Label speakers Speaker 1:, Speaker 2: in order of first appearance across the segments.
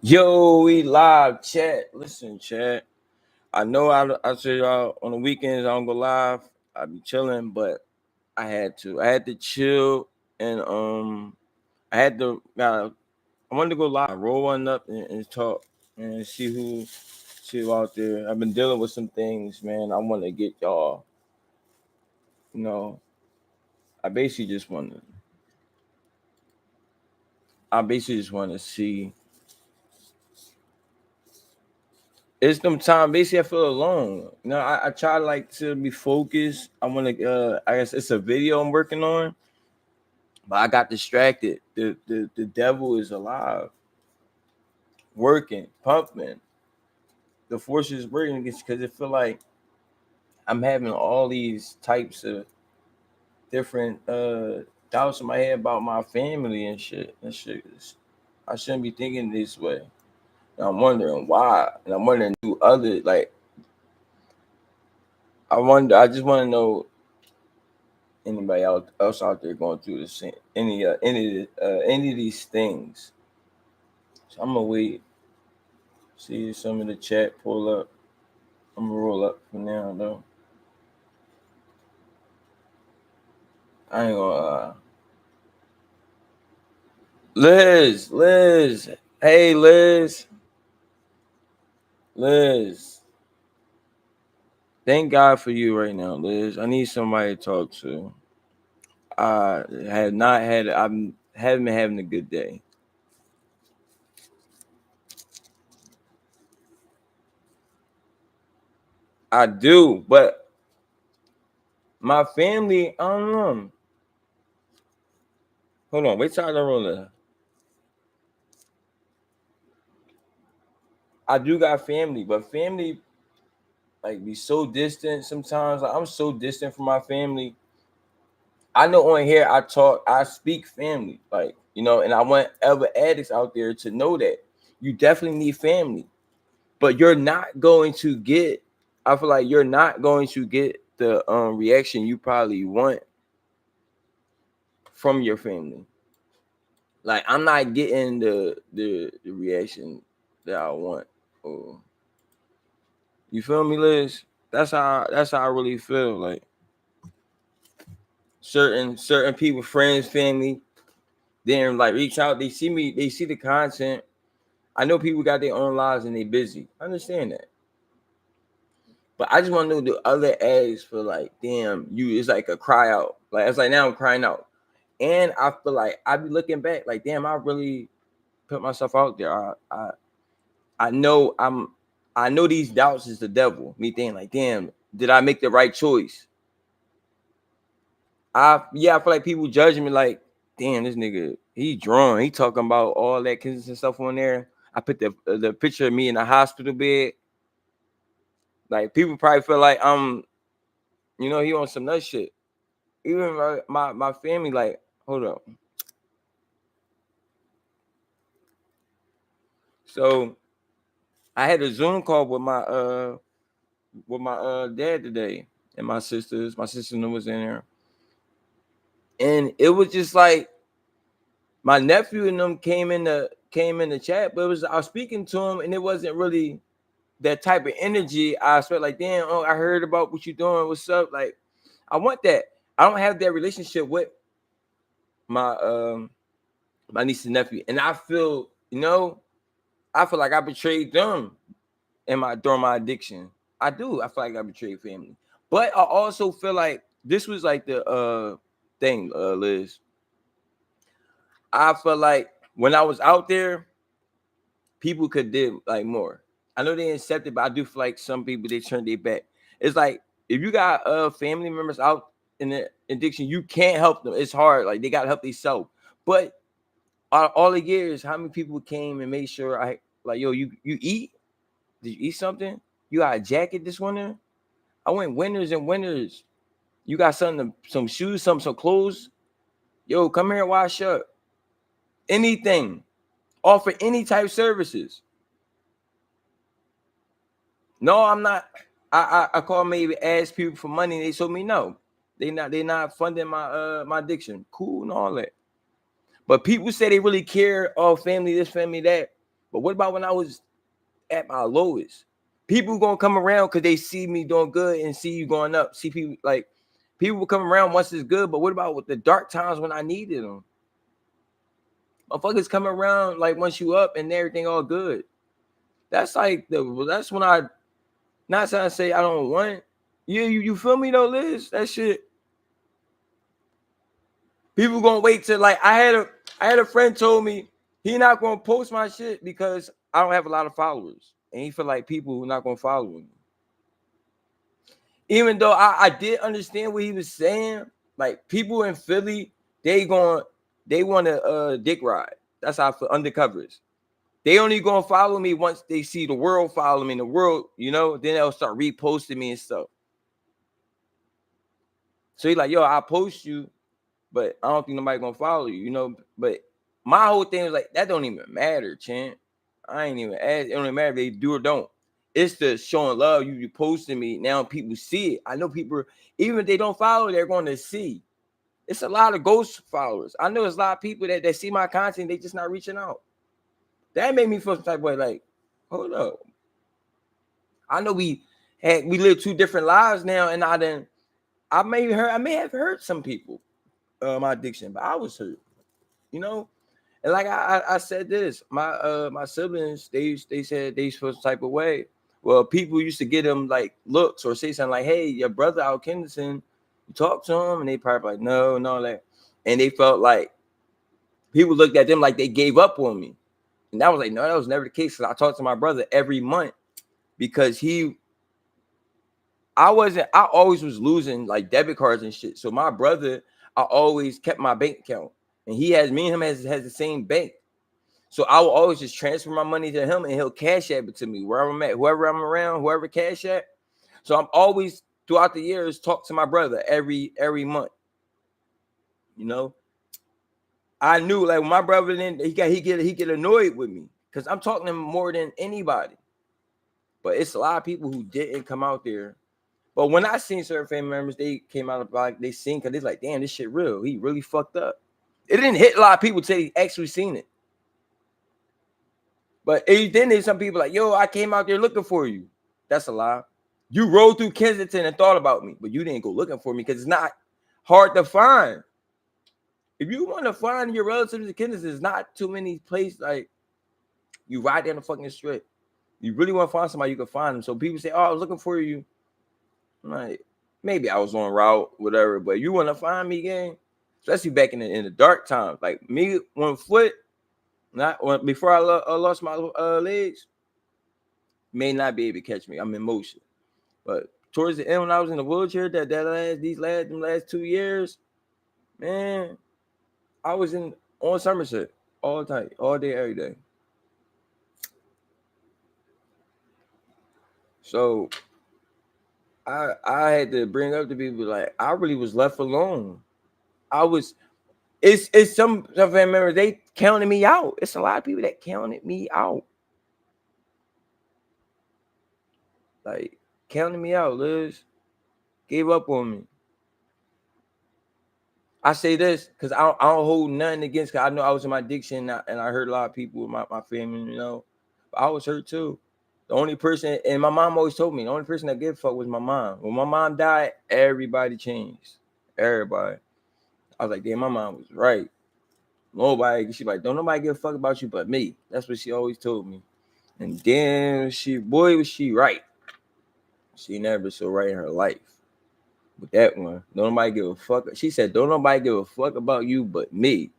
Speaker 1: Yo, we live chat. Listen, chat. I know I said y'all on the weekends I don't go live. I be chilling, but I had to. I had to chill and I had to. I wanted to go live, roll one up and talk and see who out there. I've been dealing with some things, man. I want to get y'all. You know, I basically just want to. I basically just want to see. It's them time. Basically, I feel alone. I try like to be focused. I want to. I guess it's a video I'm working on, but I got distracted. The devil is alive, working, pumping. The force is working because it feel like I'm having all these types of different doubts in my head about my family and shit. I shouldn't be thinking this way. And I'm wondering why, and I'm wondering do other like. I wonder. I just want to know anybody else out there going through the same any of these things. So I'm gonna wait, see if some of the chat pull up. I'm gonna roll up for now though. I ain't gonna Liz. Hey Liz. Thank God for you right now, Liz. I need somebody to talk to. I have not had I haven't been having a good day. I do, but my family, I don't know. Hold on, wait till I roll up. I do got family, but family like be so distant sometimes. Like, I'm so distant from my family. I know on here I speak family, like and I want other addicts out there to know that you definitely need family, but you're not going to get. I feel like you're not going to get the reaction you probably want from your family. Like I'm not getting the reaction that I want. Or you feel me, Liz? That's how I really feel. Like certain people, friends, family, then like reach out. They see me. They see the content. I know people got their own lives and they busy. I understand that, but I just want to know the other ads for like, damn, you. It's like a cry out. Like it's like now I'm crying out, and I feel like I be looking back like, damn, I really put myself out there. I know I know these doubts is the devil. Me thinking like, damn, did I make the right choice? I feel like people judging me like, damn, this nigga, he drawn. He talking about all that Kensington stuff on there. I put the picture of me in the hospital bed. Like people probably feel like he on some nut shit. Even my family, like, hold up. So I had a Zoom call with my dad today and my sisters. My sister was in there. And it was just like my nephew and them came in the chat, but I was speaking to him and it wasn't really that type of energy. I felt like, damn, oh, I heard about what you're doing. What's up? Like, I want that. I don't have that relationship with my my niece and nephew, and I feel, I feel like I betrayed them during my addiction. I do. I feel like I betrayed family, but I also feel like this was like the thing, Liz. I feel like when I was out there, people could do like more. I know they accepted, but I do feel like some people they turn their back. It's like if you got family members out in the addiction, you can't help them. It's hard. Like they gotta help themselves. But all the years, how many people came and made sure I like, yo, you eat? Did you eat something? You got a jacket this winter? I went winters and winters. You got some shoes, some clothes? Yo, come here and wash up. Anything. Offer any type of services. No, I'm not. I call maybe ask people for money. They told me no. They not funding my addiction. Cool and all that. But people say they really care. Oh, family this, family that. But what about when I was at my lowest? People gonna come around because they see me doing good and see you going up. See people like people will come around once it's good, but what about with the dark times when I needed them? Motherfuckers come around like once you up and everything all good. That's like that's when I not trying to say I don't want. Yeah, you feel me though, Liz? That shit. People gonna wait till like I had a friend told me he not gonna post my shit because I don't have a lot of followers, and he feel like people who not gonna follow me. Even though I did understand what he was saying, like people in Philly, they want to dick ride. That's how I feel, undercovers. They only gonna follow me once they see the world follow me. The world, then they'll start reposting me and stuff. So he's like, yo, I'll post you, but I don't think nobody gonna follow you, But my whole thing was like, that don't even matter, champ. I ain't even ask. It don't even matter if they do or don't. It's the showing love. You posting me. Now people see it. I know people, even if they don't follow, they're going to see. It's a lot of ghost followers. I know there's a lot of people that see my content, they just not reaching out. That made me feel some type of way, like, hold up. I know we live two different lives now, and I may have hurt some people, my addiction, but I was hurt, And like I said this, my siblings, they said they feel some type of way. Well, people used to get them like looks or say something like, "Hey, your brother out Kensington, you talk to him," and they probably like, "No, like," and they felt like people looked at them like they gave up on me, and that was like, no, that was never the case. Because I talked to my brother every month because I always was losing like debit cards and shit. So my brother, I always kept my bank account, and me and him has the same bank. So I will always just transfer my money to him and he'll cash app it to me wherever I'm at, whoever I'm around, whoever cash app. So I'm always throughout the years talk to my brother every month. I knew like when my brother then he get annoyed with me because I'm talking to him more than anybody. But it's a lot of people who didn't come out there. But when I seen certain family members, they came out about they seen because they're like, damn, this shit real. He really fucked up. It didn't hit a lot of people till they actually seen it. But then there's some people like, yo, I came out there looking for you. That's a lie. You rode through Kensington and thought about me, but you didn't go looking for me because it's not hard to find. If you want to find your relatives in Kensington, there's not too many places like you ride down the fucking strip. You really want to find somebody, you can find them. So people say, oh, I was looking for you. I'm like, maybe I was on route, whatever, but you want to find me again? Especially back in the dark times. Like me, 1 foot, before I lost my legs, may not be able to catch me. I'm in motion. But towards the end, when I was in the wheelchair, them last 2 years, man, I was on Somerset all the time, all day, every day. So I had to bring up to people like I really was left alone. It's some family members, they counted me out. It's a lot of people that counted me out. Like counted me out, Liz. Gave up on me. I say this because I don't hold nothing against, because I know I was in my addiction and I hurt a lot of people with my family, But I was hurt too. The only person, and my mom always told me, the only person that gave a fuck was my mom. When my mom died, everybody changed. Everybody. I was like, damn, my mom was right. She's like, don't nobody give a fuck about you but me. That's what she always told me. And then was she right. She never so right in her life. With that one, don't nobody give a fuck. She said, don't nobody give a fuck about you but me.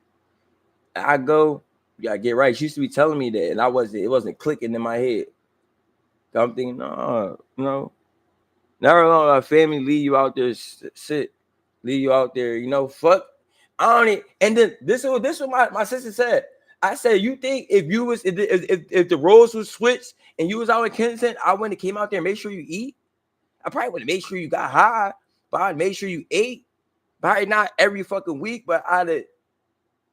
Speaker 1: I go, you gotta get right. She used to be telling me that, and it wasn't clicking in my head. So I'm thinking, no, never alone our family leave you out there, leave you out there, fuck. I don't need, and then this is what my sister said. I said, you think if the roles was switched and you was out in Kensington, I wouldn't have came out there and made sure you eat? I probably would have made sure you got high, but I'd make sure you ate. Probably not every fucking week, but I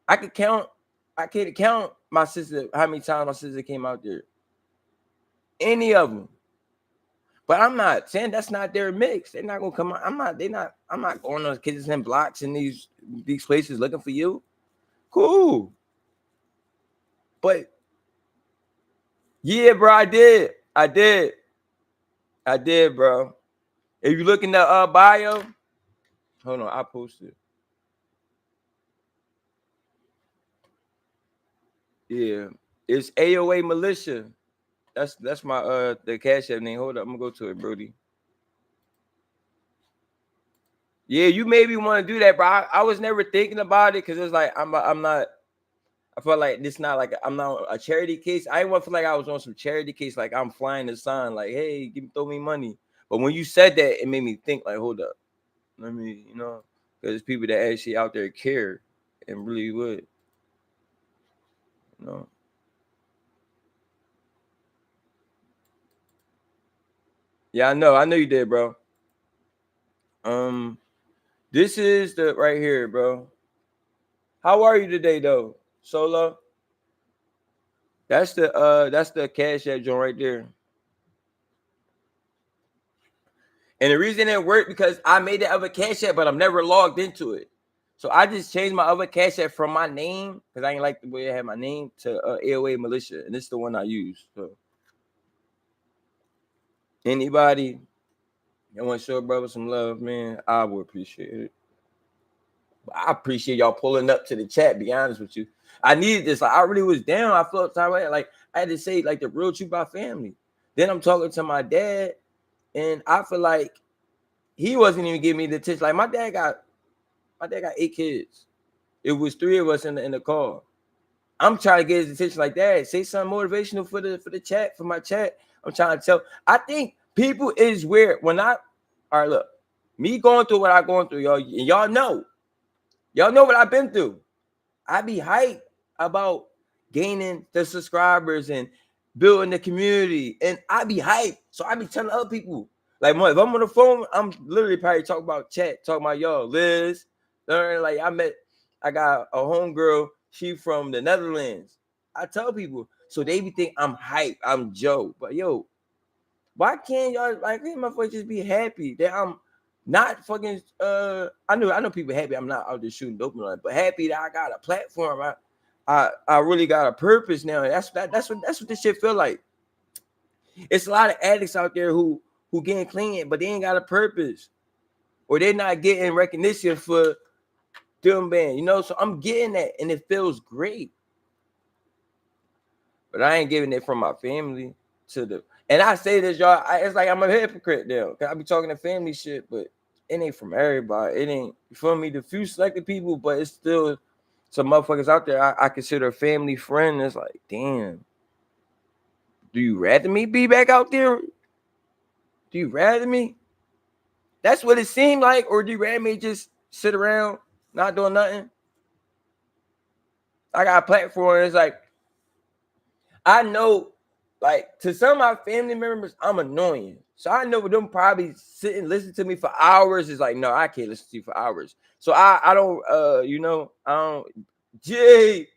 Speaker 1: can't count my sister, how many times my sister came out there. Any of them. But I'm not saying that's not their mix. They're not gonna come out. I'm not going to kids and blocks in these places looking for you. Cool. But Yeah, bro, I did. I did, bro. If you look in the bio, hold on, I posted. Yeah, it's AOA Militia. That's my the Cash App name. Hold up, I'm gonna go to it, Brody. Yeah, you maybe want to do that, bro. I was never thinking about it because it's like I'm not. I felt like this not like I'm not a charity case. I didn't want to feel like I was on some charity case, like I'm flying the sign, like, hey, throw me money. But when you said that, it made me think, like, hold up, let me, because there's people that actually out there care and really would, you know. Yeah, I know you did, bro. This is the right here, bro. How are you today, though, Solo? That's the Cash App joint right there. And the reason it worked because I made the other Cash App, but I'm never logged into it. So I just changed my other Cash App from my name because I ain't like the way I had my name to AOA Militia, and this is the one I use. So anybody that want to show a brother some love, man, I would appreciate it. I appreciate y'all pulling up to the chat. Be honest with you, I needed this. Like I really was down. I felt like I had to say like the real truth about family. Then I'm talking to my dad, and I feel like he wasn't even giving me the attention. Like my dad got 8 kids. It was 3 of us in the car. I'm trying to get his attention like that. Say something motivational for the chat, for my chat. I'm trying to tell. I think people is weird. When I all right, look, me going through what I'm going through, y'all, and y'all know what I've been through. I be hyped about gaining the subscribers and building the community, and I be hyped. So I be telling other people, like, if I'm on the phone, I'm literally probably talking about chat, talking about y'all, Liz. Like I got a homegirl. She from the Netherlands. I tell people, so they be think I'm hype. I'm Joe, but yo, why can't y'all like let my voice just be happy that I'm not fucking I know people happy I'm not out there shooting dope, but happy that I got a platform. I really got a purpose now. That's what this shit feel like. It's a lot of addicts out there who getting clean, but they ain't got a purpose. Or they're not getting recognition for them being, so I'm getting that and it feels great. But I ain't giving it from my family to the. And I say this, y'all. It's like I'm a hypocrite now. Cause I be talking to family shit, but it ain't from everybody. It ain't, you feel me? The few selected people, but it's still some motherfuckers out there I consider a family friend. It's like, damn. Do you rather me be back out there? Do you rather me? That's what it seemed like, or do you rather me just sit around not doing nothing? I got a platform. It's like I know, like, to some of my family members, I'm annoying. So I know them probably sit and listen to me for hours. Is like, no, I can't listen to you for hours. So I don't I don't. G,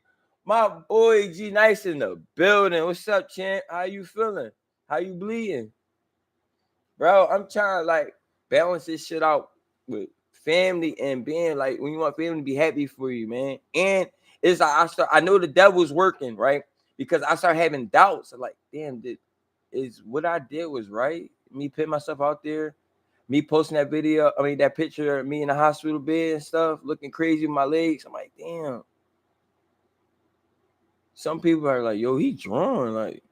Speaker 1: my boy G Nice in the building. What's up, champ? How you feeling? How you bleeding? Bro, I'm trying to like balance this shit out with family and being like when you want family to be happy for you, man. And it's like I know the devil's working, right? Because I start having doubts. I'm like, damn, is what I did was right? Me putting myself out there, me posting that video, that picture of me in the hospital bed and stuff, looking crazy with my legs. I'm like, damn. Some people are like, yo, he drawing, like,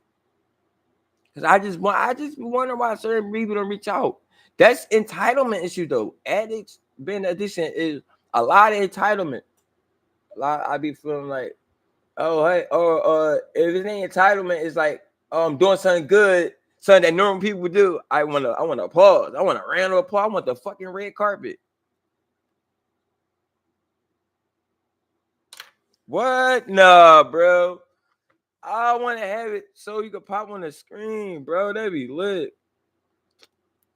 Speaker 1: because I just wonder why certain people don't reach out. That's entitlement issue though. Addicts being addiction is a lot of entitlement. A lot I be feeling like, oh hey, or if it ain't entitlement, it's like, oh, I'm doing something good, something that normal people do. I wanna applause. I want a round of applause. I want the fucking red carpet. What? Nah, bro. I want to have it so you can pop on the screen, bro. That'd be lit.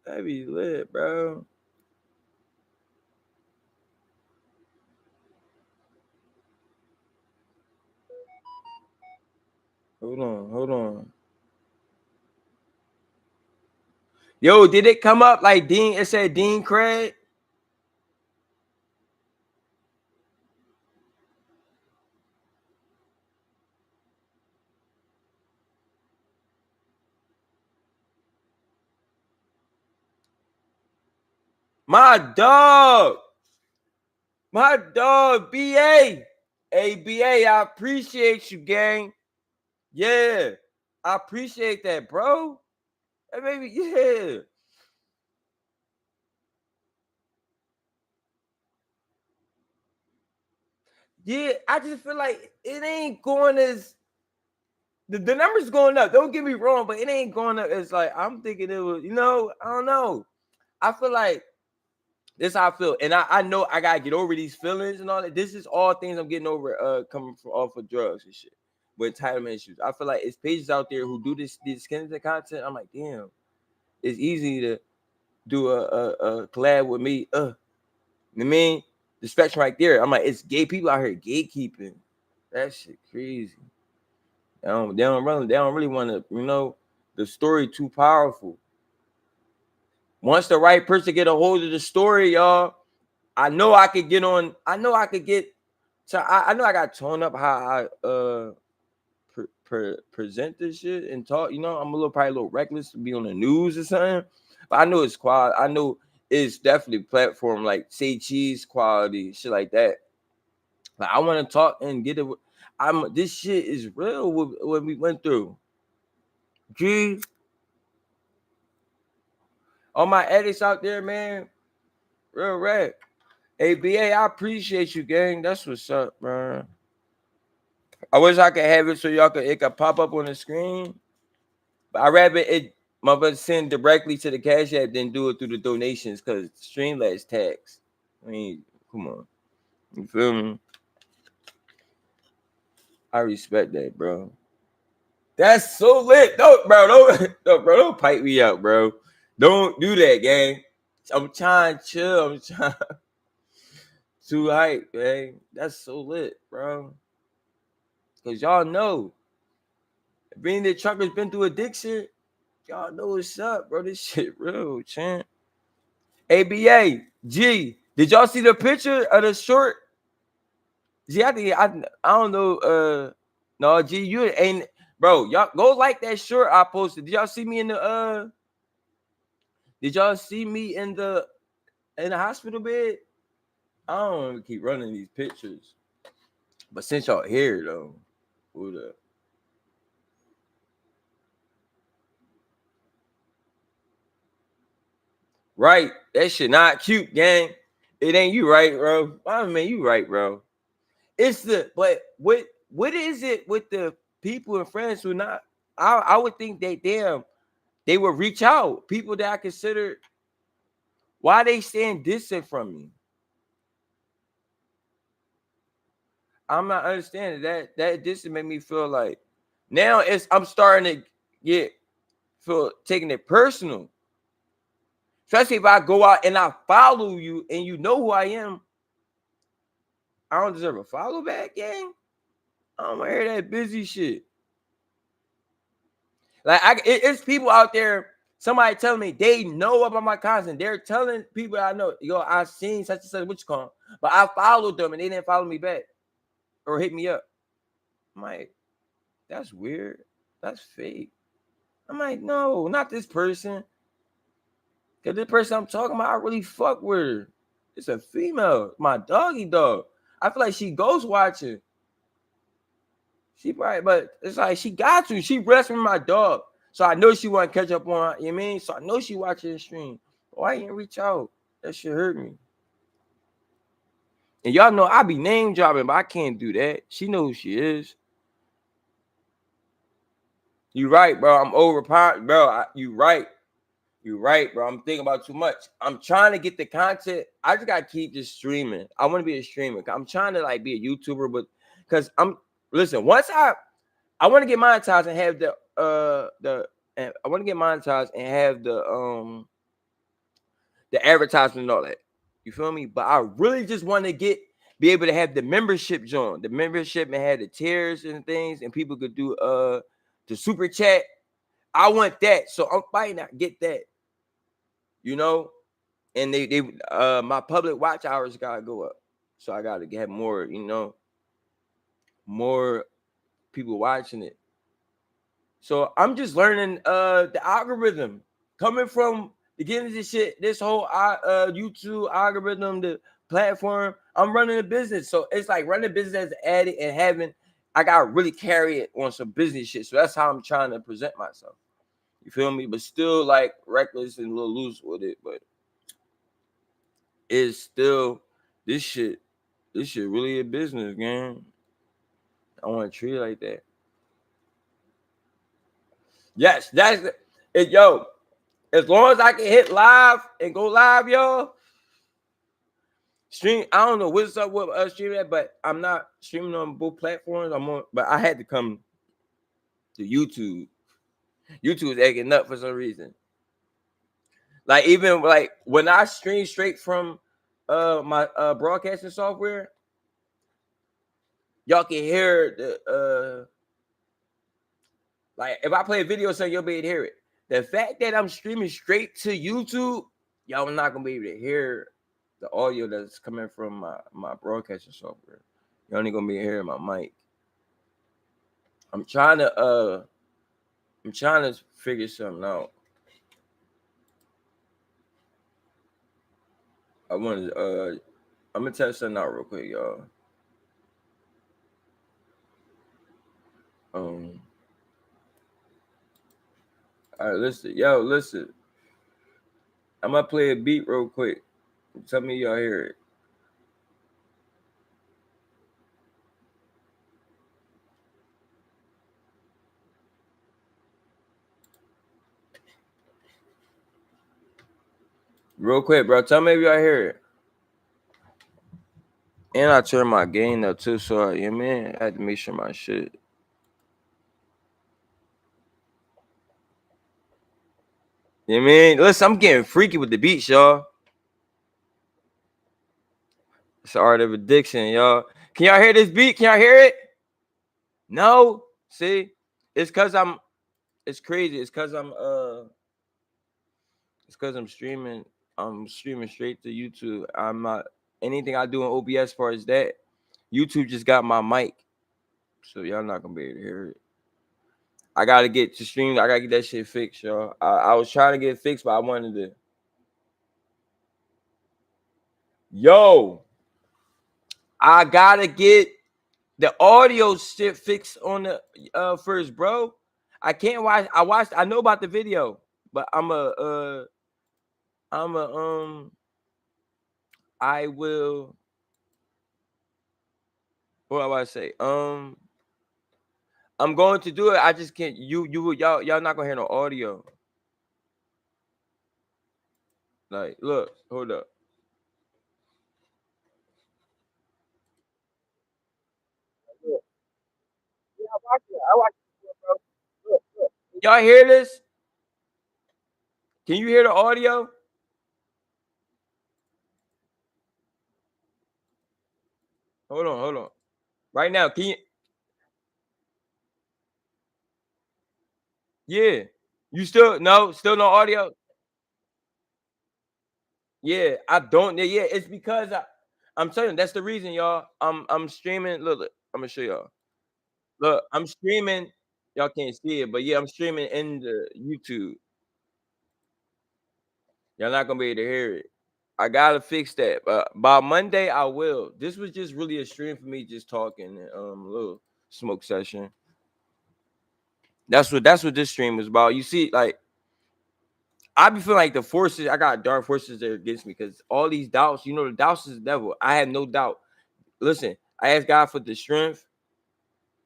Speaker 1: That'd be lit, bro. Hold on. Yo, did it come up like Dean? It said Dean Craig. My dog. My dog, BA. Hey, BA, I appreciate you, gang. Yeah. I appreciate that, bro. Hey, baby, yeah. Yeah, I just feel like it ain't going as the numbers going up. Don't get me wrong, but it ain't going up as like I'm thinking it was, I don't know. I feel like this how I feel. And I know I gotta get over these feelings and all that. This is all things I'm getting over coming from off of drugs and shit. With entitlement issues. I feel like it's pages out there who do this Kensington content. I'm like, damn, it's easy to do a collab with me. You know what I mean? The spectrum right there. I'm like, it's gay people out here gatekeeping. That shit crazy. They don't really want to, the story too powerful. Once the right person get a hold of the story, y'all, I know I could get on. I know I could get. So I know I got to tone up how I present this shit and talk. I'm probably a little reckless to be on the news or something. But I know it's quality. I know it's definitely platform like Say Cheese quality, shit like that. Like I want to talk and get it. This shit is real. What we went through. G, all my edits out there, man. Real rap. Hey, BA, I appreciate you, gang. That's what's up, bro. I wish I could have it so it could pop up on the screen. But I rather it mother send directly to the Cash App than do it through the donations because Streamlabs tax. I mean, come on. You feel me? I respect that, bro. That's so lit. Don't pipe me up, bro. Don't do that, gang. I'm trying to chill. I'm trying too hype, man. That's so lit, bro. Cause y'all know, being the trucker's been through addiction, y'all know what's up, bro. This shit real, champ. ABA, G, did y'all see the picture of the short? G, I don't know. No, G, you ain't, bro. Y'all go like that short I posted. Did y'all see me in the Did y'all see me in the hospital bed? I don't want to keep running these pictures, but since y'all here though, what up? Right, that shit not cute, gang. It ain't you right, bro. I mean, you right, bro. It's but what is it with the people and friends who not? I would think they would reach out. People that I consider, why they stand distant from me. I'm not understanding that distance made me feel like now I'm starting to get feel taking it personal. Especially if I go out and I follow you and you know who I am, I don't deserve a follow back, gang. I don't want to hear that busy shit. Like it's people out there. Somebody telling me they know about my content. They're telling people I know, yo, I seen such and such, what you call them, but I followed them and they didn't follow me back or hit me up. I'm like, that's weird. That's fake. I'm like, no, not this person. Cause this person I'm talking about, I really fuck with her. It's a female, my doggy dog. I feel like she ghost watching. She probably, but it's like she got to. She rescuing my dog. So I know she want to catch up on, you know what I mean? So I know she watching the stream. Why didn't reach out? That shit hurt me. And y'all know I be name dropping, but I can't do that. She knows who she is. You right, bro. I'm overpowered, bro. You right. You right, bro. I'm thinking about too much. I'm trying to get the content. I just gotta keep just streaming. I want to be a streamer. I'm trying to like be a YouTuber, but because once I want to get monetized and have I want to get monetized and have the advertisement and all that. You feel me? But I really just want to be able to have the membership join. The membership and have the tiers and things, and people could do the super chat. I want that. So I'm fighting to get that. You know? And they my public watch hours gotta go up. So I gotta get more, more people watching it. So I'm just learning the algorithm coming from to get into this shit, this whole YouTube algorithm, the platform. I'm running a business, so it's like running a business as an addict and having. I gotta really carry it on some business shit. So that's how I'm trying to present myself. You feel me? But still like reckless and a little loose with it. But it's still this shit. This shit really a business, gang. I want to treat it like that. Yes, that's it, yo. As long as I can hit live and go live, y'all. Stream. I don't know what's up with streaming that, but I'm not streaming on both platforms. I'm on, but I had to come to YouTube. YouTube is acting up for some reason. Like even like when I stream straight from my broadcasting software, y'all can hear the like if I play a video, so you'll be able to hear it. The fact that I'm streaming straight to YouTube, y'all are not gonna be able to hear the audio that's coming from my broadcasting software. You're only gonna be hearing my mic. I'm trying to figure something out. I want to I'm gonna test something out real quick, y'all. All right, listen. I'm gonna play a beat real quick. Tell me y'all hear it. Real quick, bro. Tell me if y'all hear it. And I turned my gain up too, so you know what I mean? I had to make sure my shit. You know what I mean? Listen, I'm getting freaky with the beats, y'all. It's the art of addiction, y'all. Can y'all hear this beat? Can y'all hear it? No? See? It's cause it's crazy. It's cause I'm streaming. I'm streaming straight to YouTube. I'm not anything I do in OBS as far as that. YouTube just got my mic. So y'all not gonna be able to hear it. I gotta get to stream. I gotta get that shit fixed, y'all. I was trying to get it fixed, but I wanted to. Yo, I gotta get the audio shit fixed on the first, bro. I can't watch. I know about the video, but I will. What do I say? I'm going to do it. I just can't. Y'all not gonna hear no audio. Like, look, hold up. I watch it, bro. Look. Y'all hear this? Can you hear the audio? Hold on. Right now, can you? Yeah. You still no audio? Yeah, I don't. Yeah, it's because I'm telling you, that's the reason, y'all. I'm streaming. Look, I'm gonna show y'all. Look, I'm streaming. Y'all can't see it, but yeah, I'm streaming in the YouTube. Y'all not gonna be able to hear it. I gotta fix that. By Monday, I will. This was just really a stream for me, just talking and a little smoke session. That's what this stream is about. You see, like I be feeling like the forces. I got dark forces that are against me because all these doubts. You know, the doubts is the devil. I have no doubt. Listen, I asked God for the strength,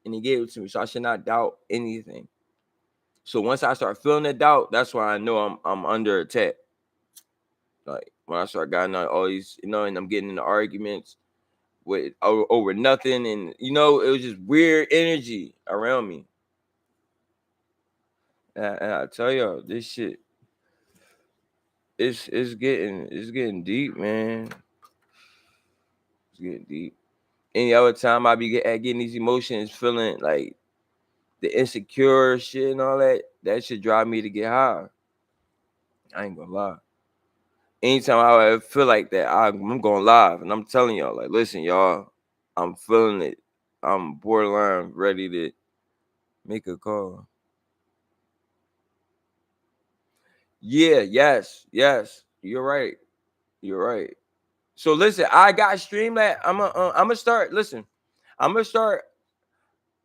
Speaker 1: and He gave it to me, so I should not doubt anything. So once I start feeling the doubt, that's why I know I'm under attack. Like when I start getting all these, and I'm getting into arguments with over nothing, and it was just weird energy around me. And I tell y'all, this shit, it's getting deep, man. It's getting deep. Any other time I be getting these emotions, feeling like the insecure shit and all that should drive me to get high. I ain't gonna lie. Anytime I feel like that, I'm going live and I'm telling y'all, like, listen, y'all, I'm feeling it. I'm borderline ready to make a call. Yeah, yes, yes. You're right. You're right. So listen, I got Streamlabs. I'm gonna start. Listen, I'm gonna start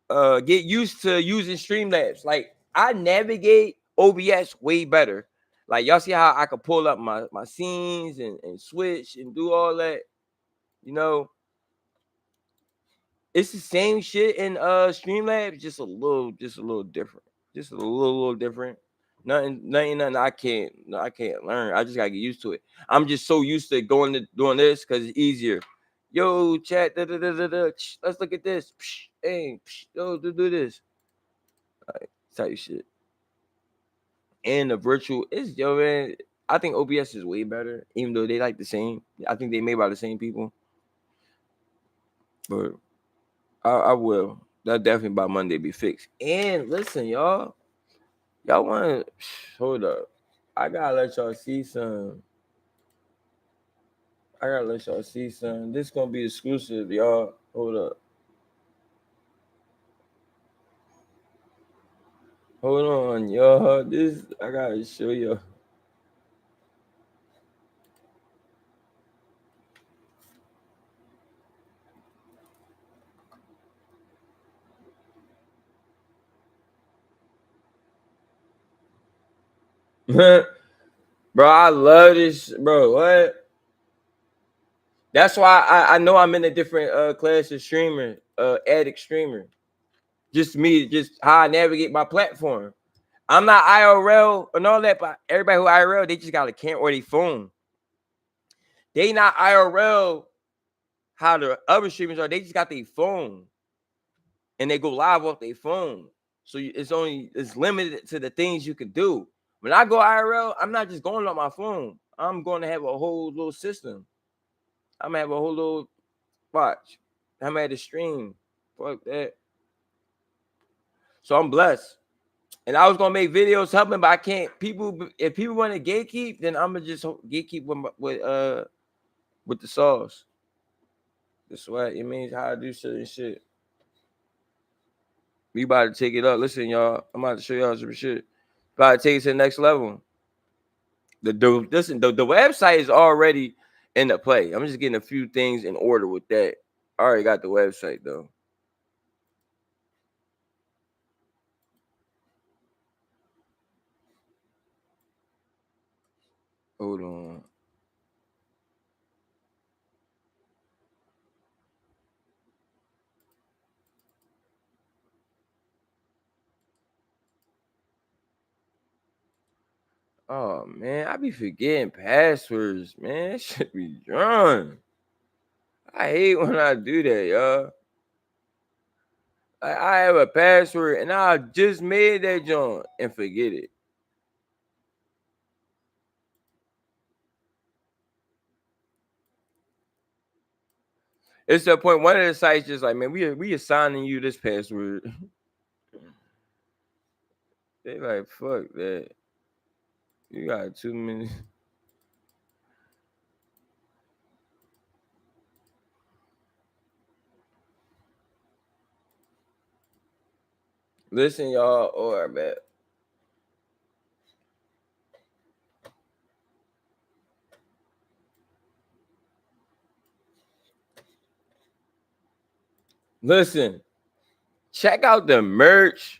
Speaker 1: get used to using Streamlabs. Like I navigate OBS way better. Like y'all see how I could pull up my scenes and switch and do all that. You know, it's the same shit in Streamlabs, just a little different. Just a little different. Nothing I can't learn. I just gotta get used to it. I'm just so used to doing this because it's easier. Yo, chat, let's look at this. Hey, yo, do this. Like, type shit. And the virtual is yo man. I think OBS is way better, even though they like the same. I think they made by the same people. But I will. That definitely by Monday be fixed. And listen, y'all want to hold up. I gotta let y'all see some. I gotta let y'all see some. This gonna be exclusive, y'all. Hold up. Hold on, y'all. This I gotta show you. Bro, I love this, bro. What? That's why I know I'm in a different class of streamer, addict streamer. Just me, just how I navigate my platform. I'm not IRL and all that, but everybody who IRL, they just got a camera or their phone. They not IRL how the other streamers are. They just got their phone and they go live off their phone. So it's limited to the things you can do. When I go IRL, I'm not just going on my phone. I'm going to have a whole little system. I'm gonna have a whole little watch. I'm at the stream. Fuck that. So I'm blessed. And I was gonna make videos helping, but I can't. If people want to gatekeep, then I'm gonna just gatekeep with the sauce. The sweat. It means how I do certain shit. We about to take it up. Listen, y'all. I'm about to show y'all some shit. About to take it to the next level. The website is already in the play. I'm just getting a few things in order with that. I already got the website though. Hold on. Oh man, I be forgetting passwords, man. That should be done. I hate when I do that, y'all. I have a password and I just made that joint and forget it. It's the point one of the sites just like, man, we assigning you this password. They like, fuck that. You got 2 minutes. Listen, y'all, or man. Listen, check out the merch.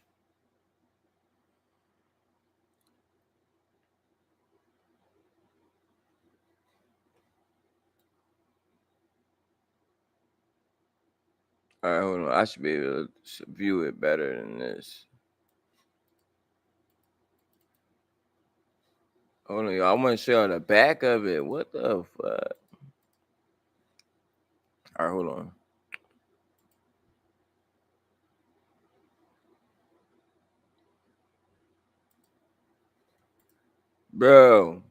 Speaker 1: All right, hold on. I should be able to view it better than this. Hold on, y'all. I want to show you the back of it. What the fuck? All right, hold on. Bro.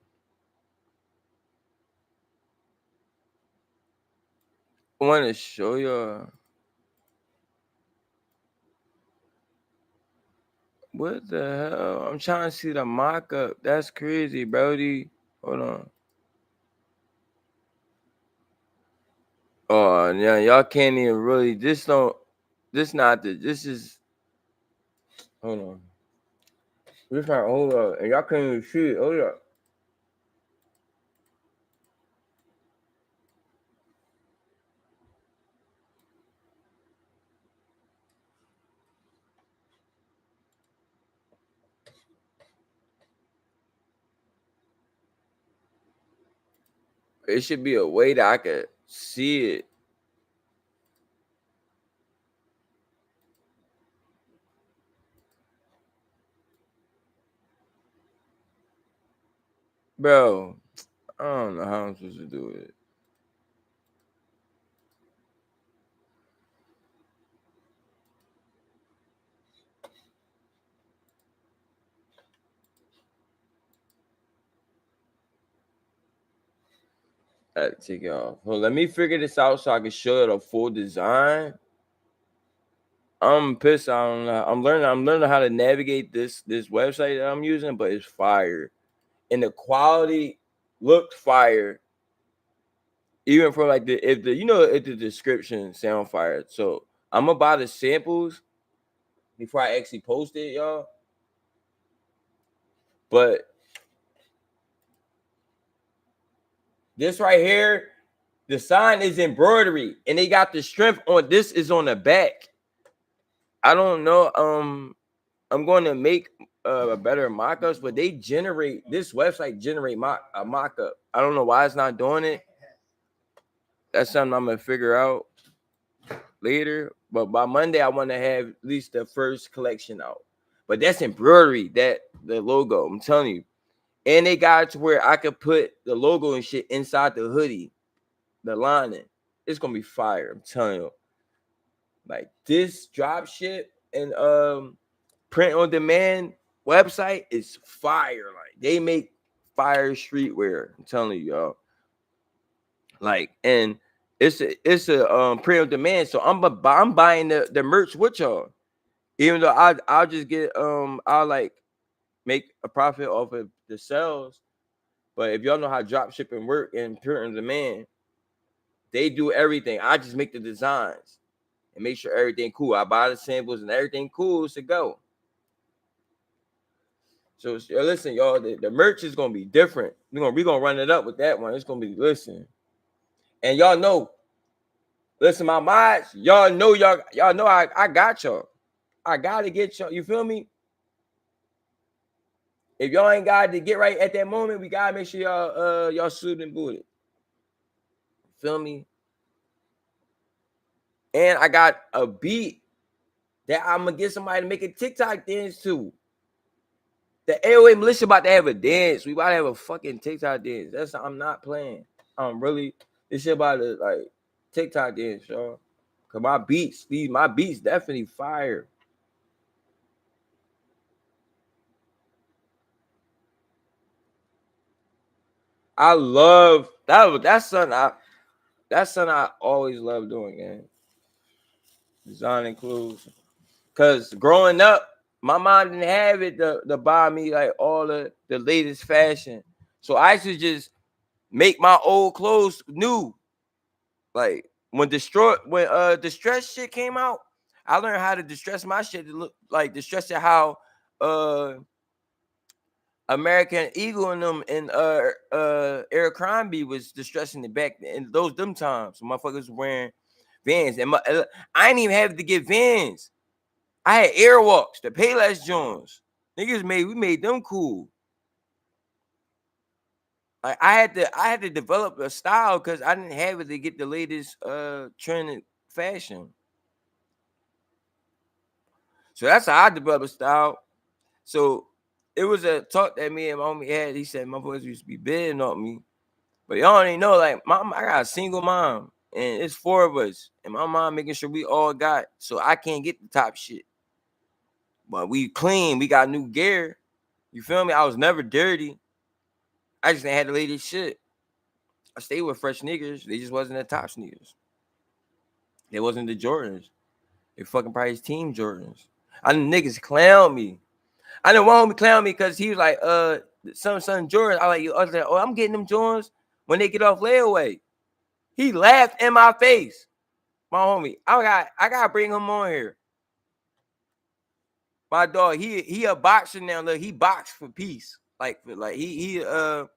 Speaker 1: I want to show y'all. What the hell? I'm trying to see the mock up. That's crazy, Brody. Hold on. Oh, yeah, y'all can't even really. This don't. This not the. This is. Hold on. This not hold up, and y'all can't even see it. Hold up. It should be a way that I could see it. Bro, I don't know how I'm supposed to do it. I had to take it off. Well, let me figure this out so I can show it a full design. I'm pissed. I don't know. I'm learning how to navigate this website that I'm using, but it's fire. And the quality looked fire. Even for like if the description sound fire. So I'm gonna buy the samples before I actually post it, y'all. But this right here, the sign is embroidery, and they got the strength on this is on the back. I don't know. I'm going to make a better mock-ups, but this website generate a mock-up. I don't know why it's not doing it. That's something I'm gonna figure out later. But by Monday, I want to have at least the first collection out. But that's embroidery, that the logo. I'm telling you. And they got it to where I could put the logo and shit inside the hoodie, the lining. It's gonna be fire. I'm telling you. Like this drop ship and print on demand website is fire. Like they make fire streetwear. I'm telling you, y'all. Like, and it's a print on demand. So I'm buying the merch with y'all. Even though I'll just get I'll like make a profit off of the sales. But if y'all know how drop shipping work and print on demand, they do everything. I just make the designs and make sure everything cool. I buy the samples and everything cool to go. So listen, y'all, the merch is gonna be different. We're gonna run it up with that one. It's gonna be and y'all know. Listen, my mods, y'all know I got y'all. I gotta get y'all. You feel me? If y'all ain't got to get right at that moment, we gotta make sure y'all suited and booted. Feel me? And I got a beat that I'm gonna get somebody to make a TikTok dance to. The AOA militia about to have a dance. We about to have a fucking TikTok dance. I'm not playing. This shit about to like TikTok dance, y'all. Cause my beats definitely fire. I love that. That's something I always love doing, man. Designing clothes. Cause growing up, my mom didn't have it to buy me like all the latest fashion. So I used to just make my old clothes new. Like when distress shit came out, I learned how to distress my shit to look like distress it how American Eagle and them and Eric Crombie was distressing it back in them times. Motherfuckers wearing Vans and I didn't even have to get Vans. I had Airwalks, the Payless Jones. Niggas we made them cool. Like I had to develop a style because I didn't have it to get the latest trending fashion. So that's how I developed a style. So it was a talk that me and my homie had. He said my boys used to be bidding on me. But y'all don't even know, like, I got a single mom, and it's 4 of us, and my mom making sure we all got, so I can't get the top shit. But we clean, we got new gear. You feel me? I was never dirty. I just ain't had the latest shit. I stayed with fresh niggas. They just wasn't the top sneakers. They wasn't the Jordans. They fucking probably team Jordans. I didn't niggas clown me. I didn't want him to clown me because he was like, some Jordans. I was like, oh, I'm getting them Jordans when they get off layaway. He laughed in my face. My homie, I gotta bring him on here. My dog, he a boxer now. Look, he boxed for peace. Like he a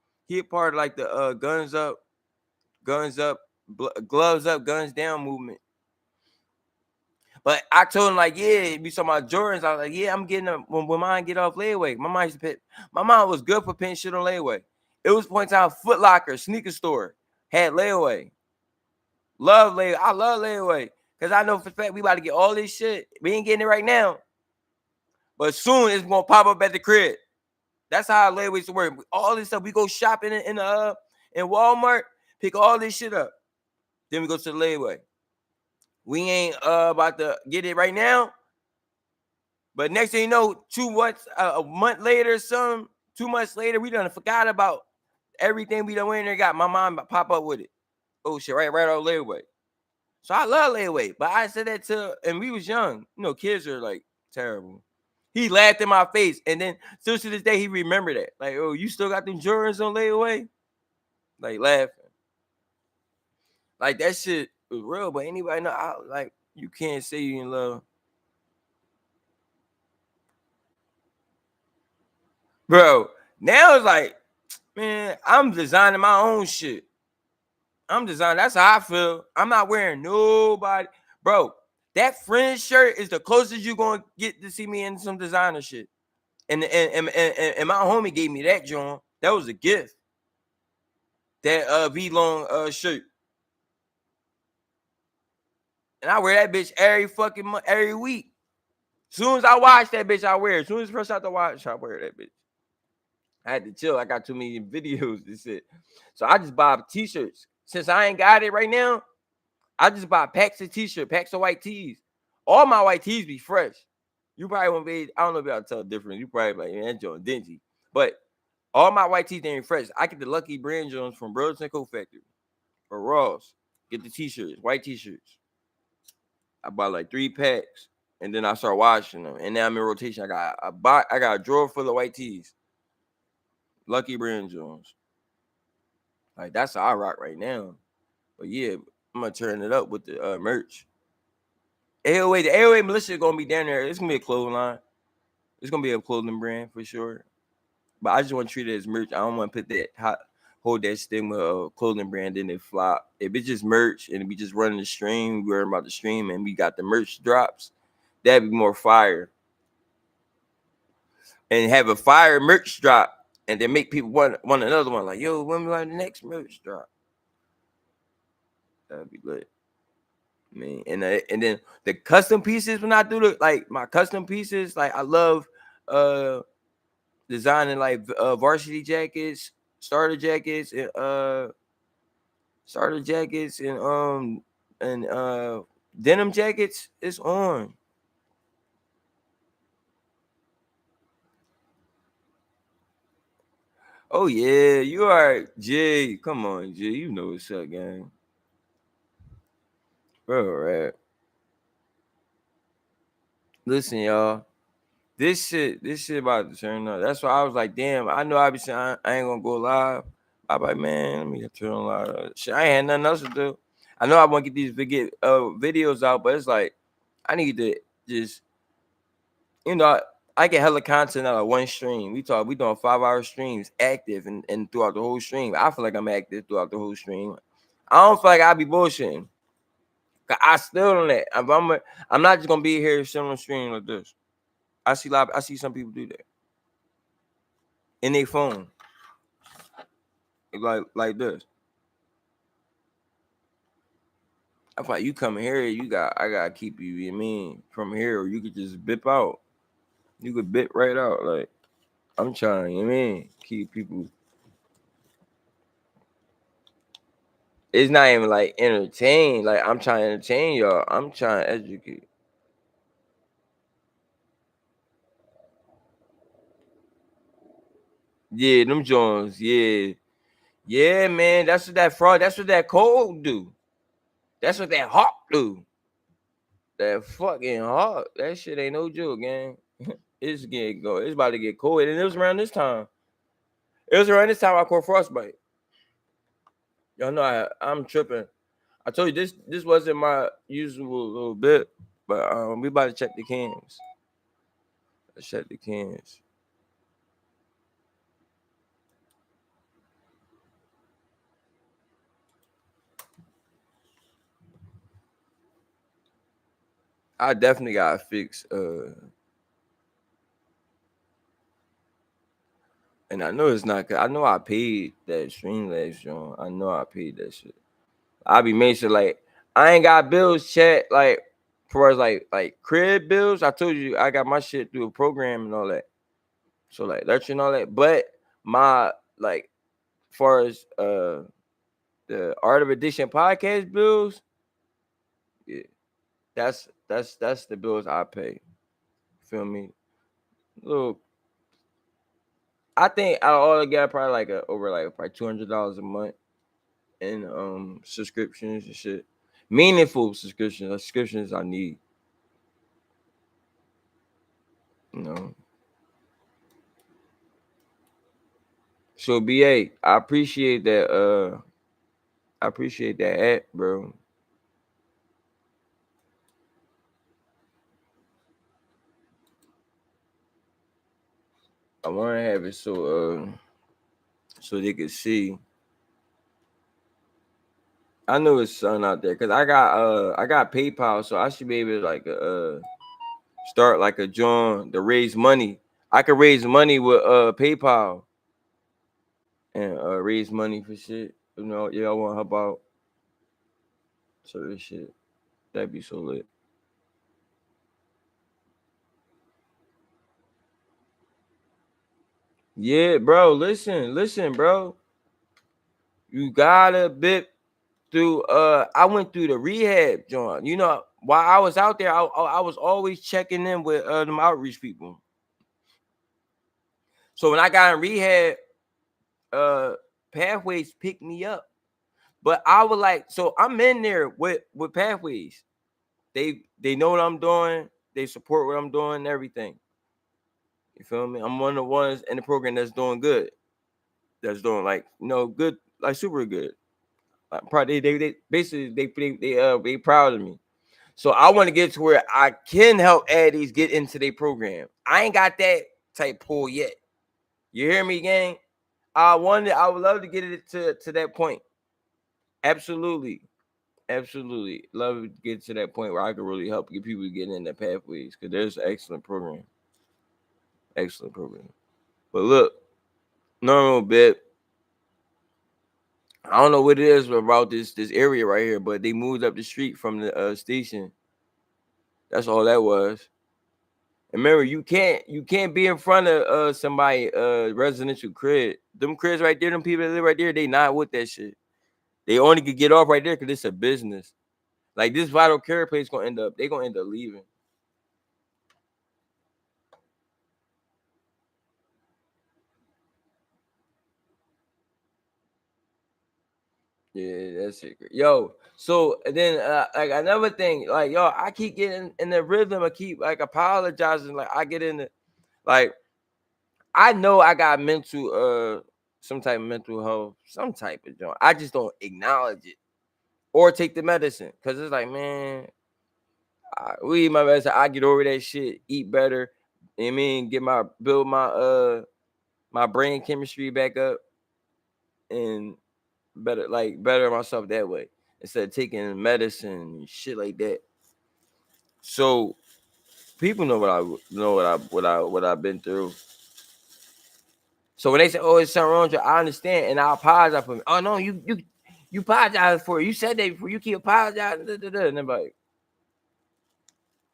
Speaker 1: part of like the guns up, gloves up, guns down movement. But I told him like, yeah, be talking about Jordans. I was like, yeah, I'm getting them when mine get off layaway. My mom was good for putting shit on layaway. It was point time Foot Locker, sneaker store had layaway. Love layaway. I love layaway because I know for a fact we about to get all this shit. We ain't getting it right now, but soon it's gonna pop up at the crib. That's how layaways work. All this stuff we go shopping in Walmart, pick all this shit up. Then we go to the layaway. We ain't about to get it right now. But next thing you know, a month later, 2 months later, we done forgot about everything we done went in there got. My mom pop up with it. Oh shit, right on layaway. So I love layaway. But I said that and we was young. You know, kids are like terrible. He laughed in my face. And then still to this day, he remembered that. Like, oh, you still got them Jordans on layaway? Like laughing. Like that shit was real, but anybody know like you can't say you in love. Bro, now it's like, man, I'm designing my own shit. That's how I feel. I'm not wearing nobody. Bro, that fringe shirt is the closest you gonna get to see me in some designer shit. And my homie gave me that, John. That was a gift. That V-long shirt. And I wear that bitch every fucking month, every week. Soon as I watch that bitch, I wear it. Soon as first out to watch, I wear that bitch. I had to chill. I got too many videos to sit. So I just buy t-shirts. Since I ain't got it right now, I just buy packs of t-shirts, packs of white tees. All my white tees be fresh. You probably won't be, I don't know if y'all tell the difference. You probably like, man, that joint dingy. But all my white tees, they ain't fresh. I get the Lucky Brand Jones from Burlington Co Factory or Ross. Get the t-shirts, white t-shirts. I buy like 3 packs. And then I start washing them. And now I'm in rotation. I got a drawer full of white tees. Lucky Brand Jones. Like that's how I rock right now. But yeah, I'm gonna turn it up with the merch. AOA, the AOA militia is gonna be down there. It's gonna be a clothing line. It's gonna be a clothing brand for sure. But I just want to treat it as merch. I don't want to put hold that stigma of clothing brand in it flop. If it's just merch and we just running the stream, we're about the stream and we got the merch drops, that'd be more fire. And have a fire merch drop and then make people want another one. Like, yo, when we want the next merch drop? That'd be lit. I mean, and then the custom pieces when I do my custom pieces, like I love designing like varsity jackets, starter jackets, and denim jackets. It's on. Oh yeah, you are Jay. Come on, Jay. You know what's up, gang. All right. Listen, y'all. This shit about to turn up. That's why I was like, damn, I know I be saying I ain't gonna go live. I be like, man, let me turn on live. Shit, I ain't had nothing else to do. I know I want to get these videos out, but it's like I need to just, I get hella content out of one stream. We doing 5-hour streams, active and throughout the whole stream. I feel like I'm active throughout the whole stream. I don't feel like I be bullshitting. I still on that. I'm not just gonna be here sitting on stream like this. I see some people do that in their phone, like this. I feel like you come here, I gotta keep you. You know what I mean from here, or you could just bip out. You could bip right out. Like I'm trying. You know what I mean keep people. It's not even like entertain. Like I'm trying to entertain y'all. I'm trying to educate. Yeah, them Jones. Yeah, yeah, man. That's what that fraud. That's what that cold do. That's what that hawk do. That fucking hawk. That shit ain't no joke, gang. It's about to get cold, and it was around this time. It was around this time I caught frostbite. Y'all know I'm tripping. I told you this wasn't my usual little bit, but we about to check the cams. Shut the cans. I definitely gotta fix and I know it's not good. I know I paid that Streamlabs joint. I know I paid that shit. I be making sure like I ain't got bills, chat, like for as like crib bills. I told you I got my shit through a program and all that. So like electric and all that. But my like far as the Art of Addiction podcast bills, yeah, that's the bills I pay. Feel me? Little I think I all together probably like over like probably $200 a month in subscriptions and shit. Meaningful subscriptions I need. You know. So BA, I appreciate that app, bro. I wanna have it so they could see. I know it's something out there because I got PayPal, so I should be able to like start like a joint to raise money. I could raise money with PayPal and raise money for shit. You know, yeah, I want to help out. So this shit that'd be so lit. Yeah, bro. Listen, bro. You gotta bit through. I went through the rehab joint. You know, while I was out there, I was always checking in with them outreach people. So when I got in rehab, uh, Pathways picked me up. But I was like, so I'm in there with Pathways. They know what I'm doing. They support what I'm doing and everything. You feel me? I'm one of the ones in the program that's doing good. That's doing like good, like super good. Probably they basically they proud of me. So I want to get to where I can help addies get into their program. I ain't got that type pull yet. You hear me, gang? I would love to get it to that point. Absolutely. Absolutely. Love to get to that point where I can really help get people get in the pathways because there's an excellent program. Excellent program. But look, normal bit. I don't know what it is about this area right here, but they moved up the street from the station. That's all that was. And remember, you can't be in front of somebody residential crib. Them cribs right there, them people that live right there, they not with that shit. They only could get off right there because it's a business. Like this vital care place they gonna end up leaving. Yeah, that's it. Yo, so and then like another thing, like yo, I keep getting in the rhythm. I keep like apologizing. Like I get in the like I know I got mental some type of mental health, some type of joint. I just don't acknowledge it or take the medicine because it's like man, we eat my medicine. I get over that shit, eat better. You know what I mean, get my build my brain chemistry back up and better myself that way instead of taking medicine and shit like that. So people know what I've been through. So when they say, "Oh, it's something wrong with you," I understand and I apologize for me. Oh no, you apologize for it. You said that before. You keep apologizing. Da, da, da. And they're like,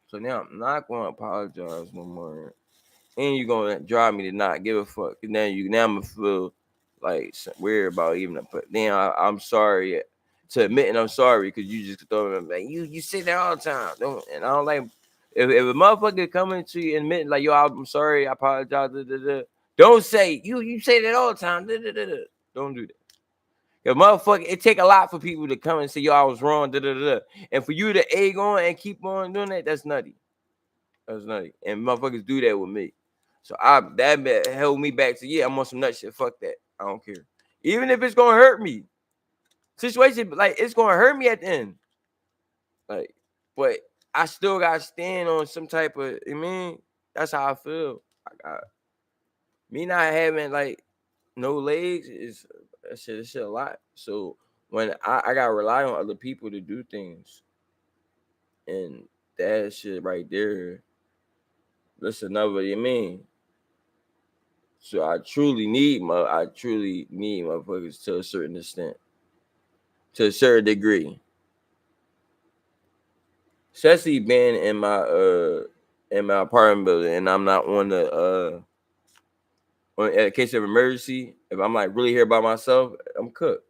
Speaker 1: so now I'm not going to apologize no more. And you're gonna drive me to not give a fuck. And now I'm gonna feel like weird about even but then I'm sorry to admitting I'm sorry because you just throw me like you say that all the time. And I don't like if a motherfucker coming to you and admitting like yo, I'm sorry, I apologize. Da, da, da. Don't say you say that all the time. Da, da, da, da. Don't do that. If motherfucker, it take a lot for people to come and say yo, I was wrong. Da, da, da, da. And for you to egg on and keep on doing that, that's nutty. That's nutty. And motherfuckers do that with me. So that held me back to yeah, I'm on some nut shit. Fuck that. I don't care. Even if it's gonna hurt me. Situation like it's gonna hurt me at the end. Like, but I still gotta stand on some type of I mean, That's how I feel. I got me not having like no legs is that shit a lot. So when I gotta rely on other people to do things, and that shit right there, that's another you mean. So I truly need motherfuckers to a certain extent, to a certain degree. Especially being in my apartment building, and I'm not on the in case of emergency. If I'm like really here by myself, I'm cooked.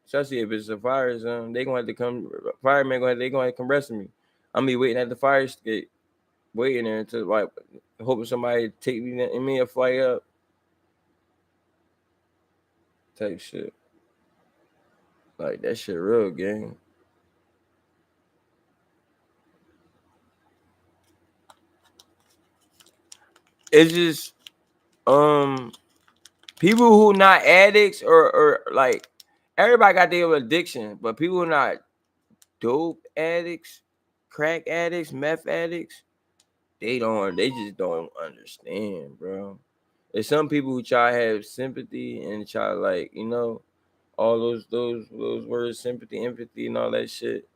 Speaker 1: Especially if it's a fire zone, they gonna have to come. Firemen they gonna have to come rescue me. I'm be waiting at the fire escape, waiting there until like hoping somebody take me and me a flight up type shit. Like that shit real gang. It's just people who not addicts or like everybody got their addiction, but people who not dope addicts, crack addicts, meth addicts, they just don't understand, bro. There's some people who try to have sympathy and try to like, all those words, sympathy, empathy, and all that shit.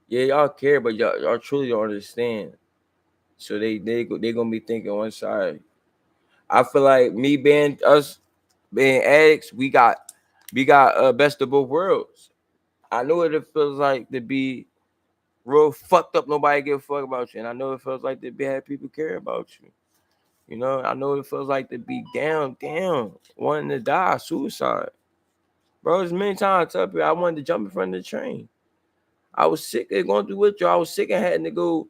Speaker 1: Yeah, y'all care, but y'all truly don't understand. So they gonna be thinking one side. I feel like us being addicts, we got best of both worlds. I know what it feels like to be real fucked up. Nobody give a fuck about you, and I know it feels like to be have people care about you. I know it feels like to be down, wanting to die, suicide. Bro, there's many times I tell people I wanted to jump in front of the train. I was sick of going through withdrawal. I was sick and had to go,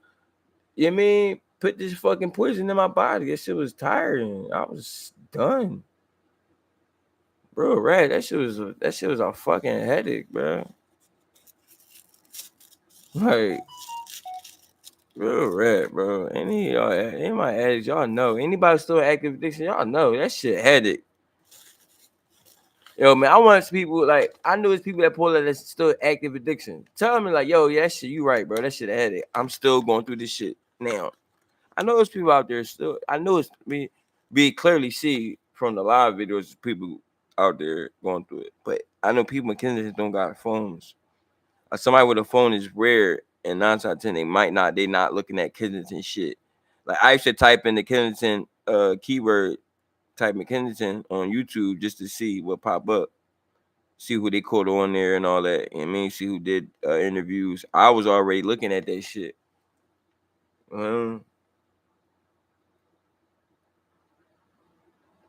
Speaker 1: put this fucking poison in my body. That shit was tiring. I was done. Bro, right. That shit was a fucking headache, bro. Like, real red, bro. Any of my addicts, y'all know. Anybody still active addiction, y'all know that shit headache. Yo, man, I want people like I know it's people that pull that that's still active addiction. Tell me like, yo, yeah, that shit, you right, bro. That shit a headache. I'm still going through this shit now. I know there's people out there still. I know it's me. We clearly see from the live videos people out there going through it. But I know people in Kensington don't got phones. Somebody with a phone is rare, and 9 times 10 they might not. They not looking at Kensington shit. Like I used to type in the Kensington keyword, type in Kensington on YouTube just to see what pop up, see who they caught on there and all that. And see who did interviews. I was already looking at that shit.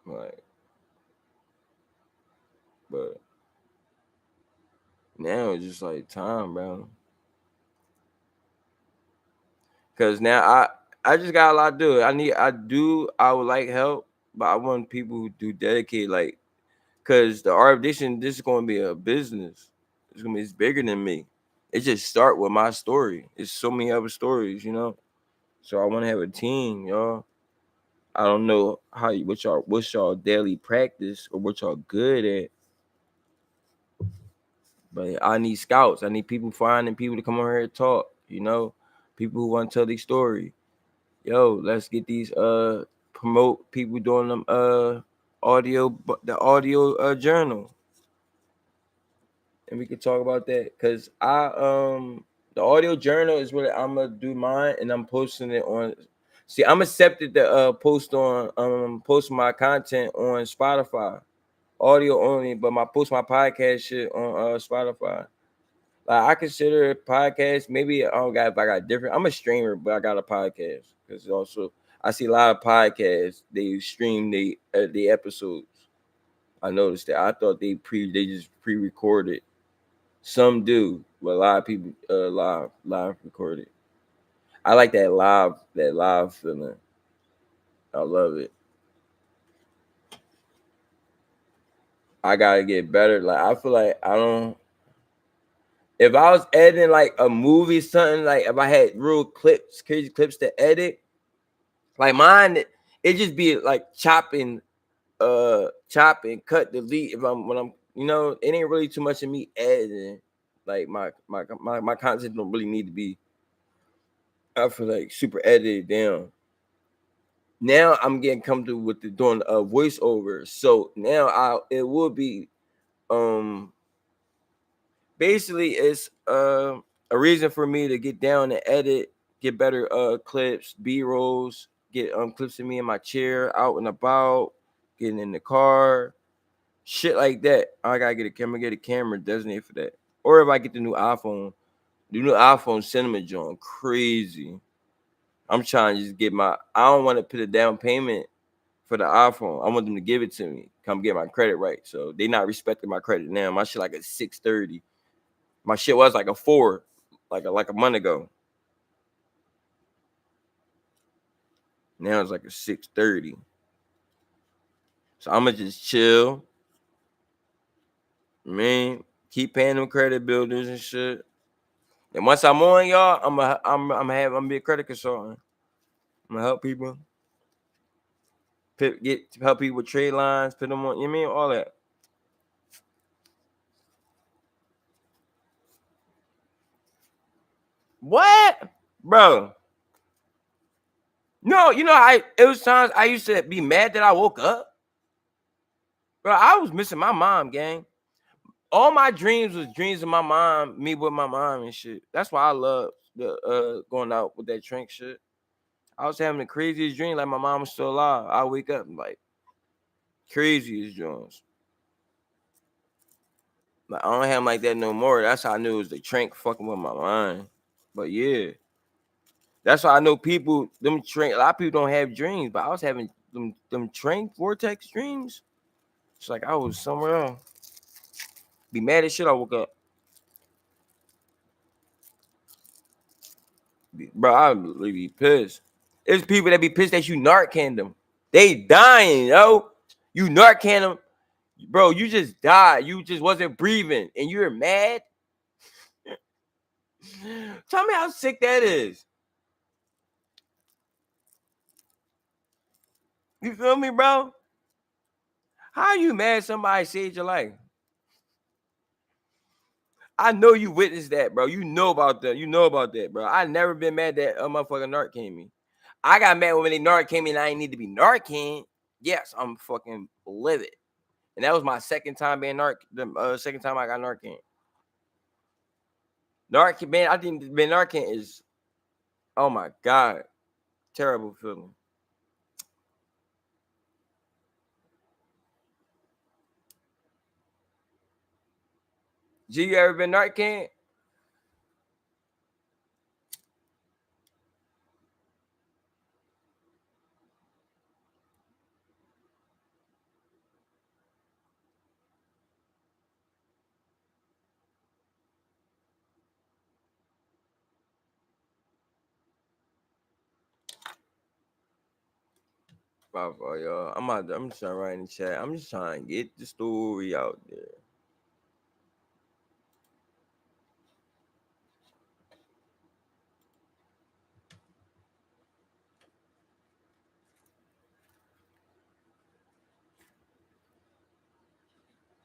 Speaker 1: Like, but now it's just like time, bro. Cause now I just got a lot to do. I would like help, but I want people who do dedicate like, cause the art of diction, this is gonna be a business. It's bigger than me. It just start with my story. It's so many other stories, So I want to have a team, y'all. I don't know what's y'all daily practice or what y'all good at, but I need scouts. I need people finding people to come on here and talk. People who want to tell their story. Yo, let's get these promote people doing them the audio journal, and we could talk about that because the audio journal is what I'm gonna do mine, and I'm posting it on. See, I'm accepted to post my content on Spotify, audio only, but my podcast shit on Spotify. Like I consider a podcast. Maybe I don't got if I got different. I'm a streamer, but I got a podcast because also I see a lot of podcasts. They stream the episodes. I noticed that. I thought they just pre-recorded. Some do, but a lot of people live recorded. I like that live feeling. I love it. I gotta get better. Like I feel like I don't. If I was editing like a movie, something like if I had real clips, crazy clips to edit, like mine, it just be like chopping, cut, delete. If I'm when I'm, it ain't really too much of me editing. Like my content don't really need to be. I feel like super edited down. Now I'm getting comfortable with the doing voiceover. So now it will be um basically it's a reason for me to get down and edit, get better clips, B-rolls, get clips of me in my chair, out and about, getting in the car, shit like that. I gotta get a camera designated for that. Or if I get the new iPhone cinema joint crazy. I'm trying to just get I don't want to put a down payment for the iPhone. I want them to give it to me. Come get my credit right. So they not respecting my credit now. My shit like a 630. My shit was like a 4, like a month ago. Now it's like a 630. So I'ma just chill. Man, keep paying them credit builders and shit. And once I'm on y'all, I'm be a credit consultant. I'm gonna help people. Help people with trade lines, put them on, you know what I mean? All that. What? Bro. No, it was times I used to be mad that I woke up. Bro, I was missing my mom, gang. All my dreams was dreams of my mom, me with my mom and shit. That's why I love the going out with that drink shit. I was having the craziest dream, like my mom was still alive. I wake up like craziest dreams. Like I don't have like that no more. That's how I knew it was the drink fucking with my mind. But yeah, that's why I know people. Them drink. A lot of people don't have dreams, but I was having them drink vortex dreams. It's like I was somewhere else. Be mad as shit. I woke up, bro. I really be pissed. There's people that be pissed that you Narcan them. They dying, yo. You Narcan them, bro. You just died. You just wasn't breathing, and you're mad. Tell me how sick that is. You feel me, bro? How you mad somebody saved your life? I know you witnessed that, bro. You know about that. You know about that, bro. I never been mad that a motherfucking narc came me. I got mad when they narc came me and I ain't need to be narcan. Yes, I'm fucking livid. And that was my second time being narc. The second time I got narcan. Narcan, man, I think being narcan is, oh my god, terrible feeling. G, you ever been narcan? Y'all. I'm just trying to write in the chat. I'm just trying to get the story out there.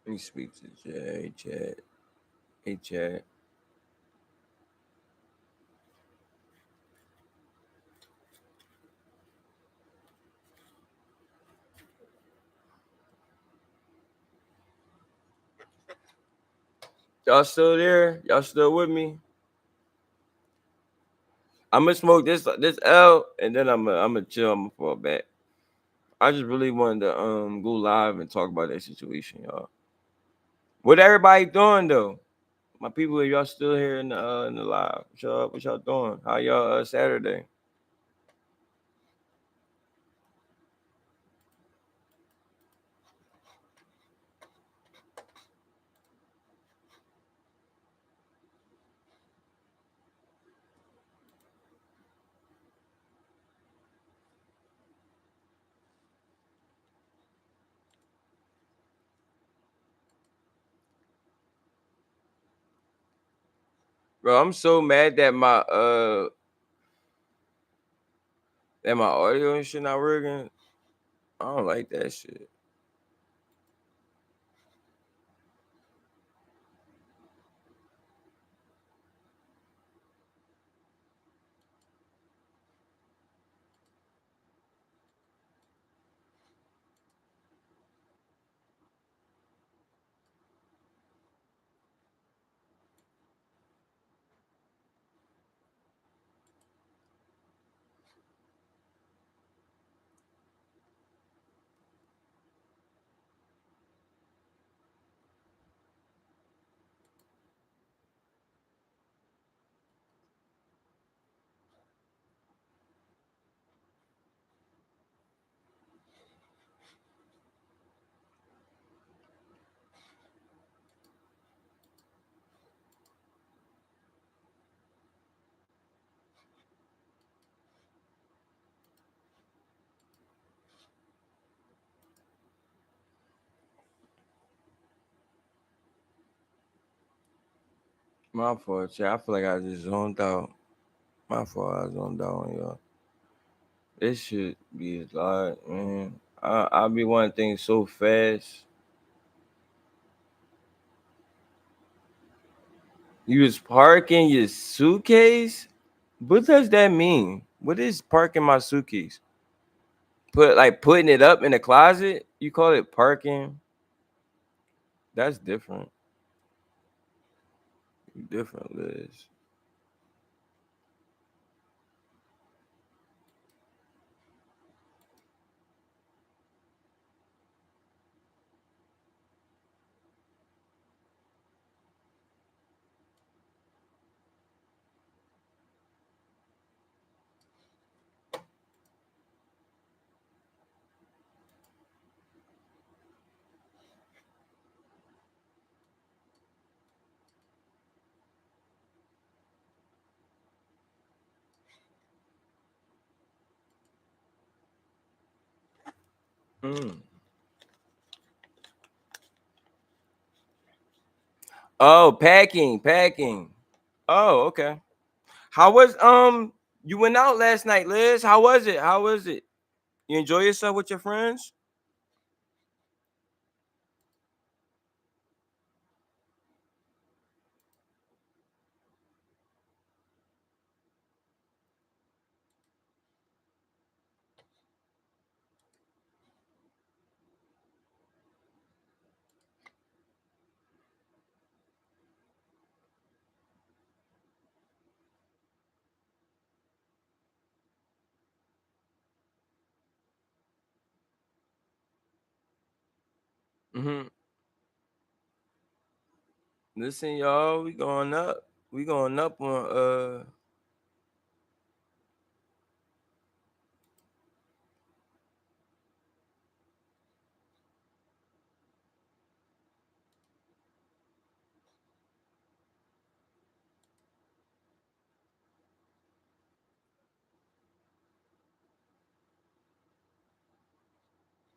Speaker 1: Let me speak to Jay, chat. Hey, chat. Y'all still there? Y'all still with me? I'm gonna smoke this L, and then I'm gonna chill. I'm gonna fall back. I just really wanted to go live and talk about that situation, y'all. What everybody doing though? My people, if y'all still here in the live, what y'all doing? How y'all Saturday? Bro, I'm so mad that my audio and shit not working. I don't like that shit. My fault, chat. I feel like I just zoned out. My fault, I zoned out on y'all. This should be a lot, man. I'll be wanting things so fast. You was parking your suitcase? What does that mean? What is parking my suitcase? Putting it up in the closet? You call it parking? That's different. Different, Liz. Mm. Oh, packing. Oh, okay. How was you went out last night, Liz? How was it? How was it? You enjoy yourself with your friends? Mm-hmm. Listen, y'all, we going up. We going up on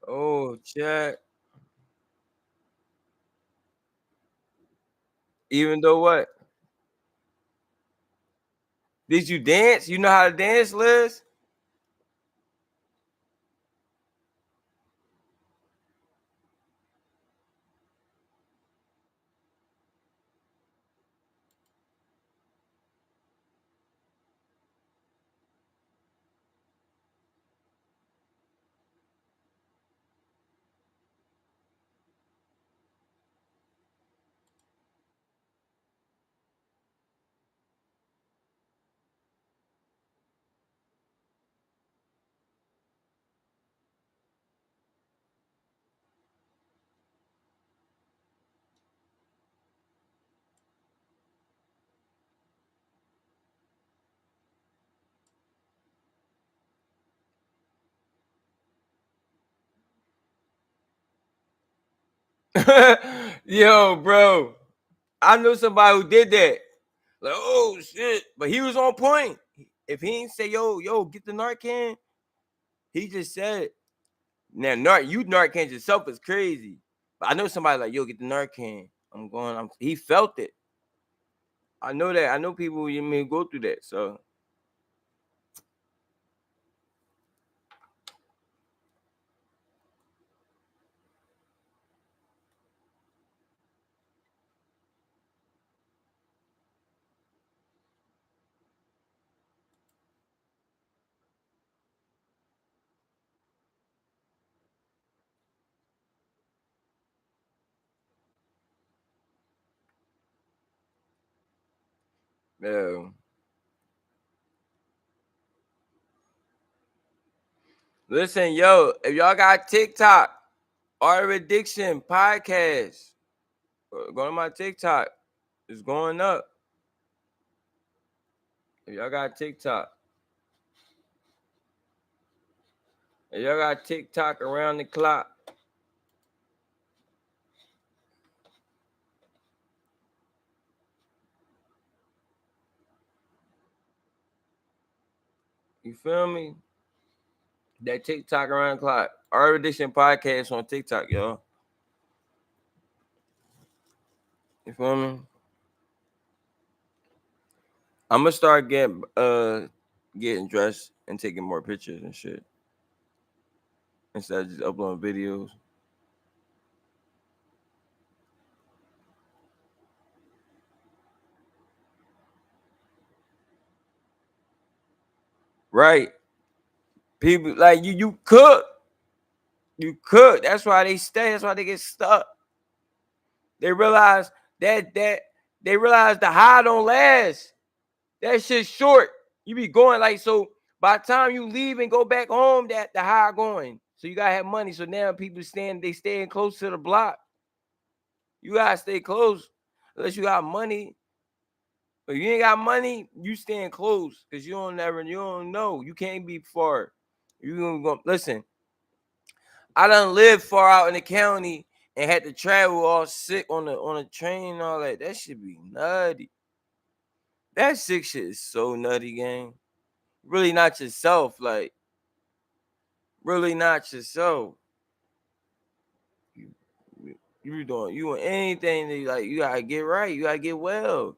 Speaker 1: oh chat. Even though what? Did you dance? You know how to dance, Liz? Yo, bro. I know somebody who did that. Like, oh shit. But he was on point. If he ain't say, yo, get the Narcan, he just said, now you Narcan yourself is crazy. But I know somebody like, yo, get the Narcan. He felt it. I know that. I know people you may go through that. So yeah. Listen, yo, if y'all got TikTok, Art Addiction Podcast, go to my TikTok. It's going up. If y'all got TikTok. If y'all got TikTok around the clock. You feel me? That TikTok around the clock. Art Addiction Podcast on TikTok, y'all. You feel me? I'm gonna start getting dressed and taking more pictures and shit instead of just uploading videos. Right? People like you cook. You cook. That's why they stay. That's why they get stuck. They realize that they realize the high don't last. That shit's short. You be going like so. By the time you leave and go back home, that the high going. So you gotta have money. So now people they staying close to the block. You gotta stay close unless you got money. If you ain't got money, you staying close because you don't know. You can't be far. You gonna go listen. I done lived far out in the county and had to travel all sick on the train and all that. That should be nutty. That sick shit is so nutty, gang. Really not yourself, like really not yourself. You, you doing anything that like you gotta get right. You gotta get well.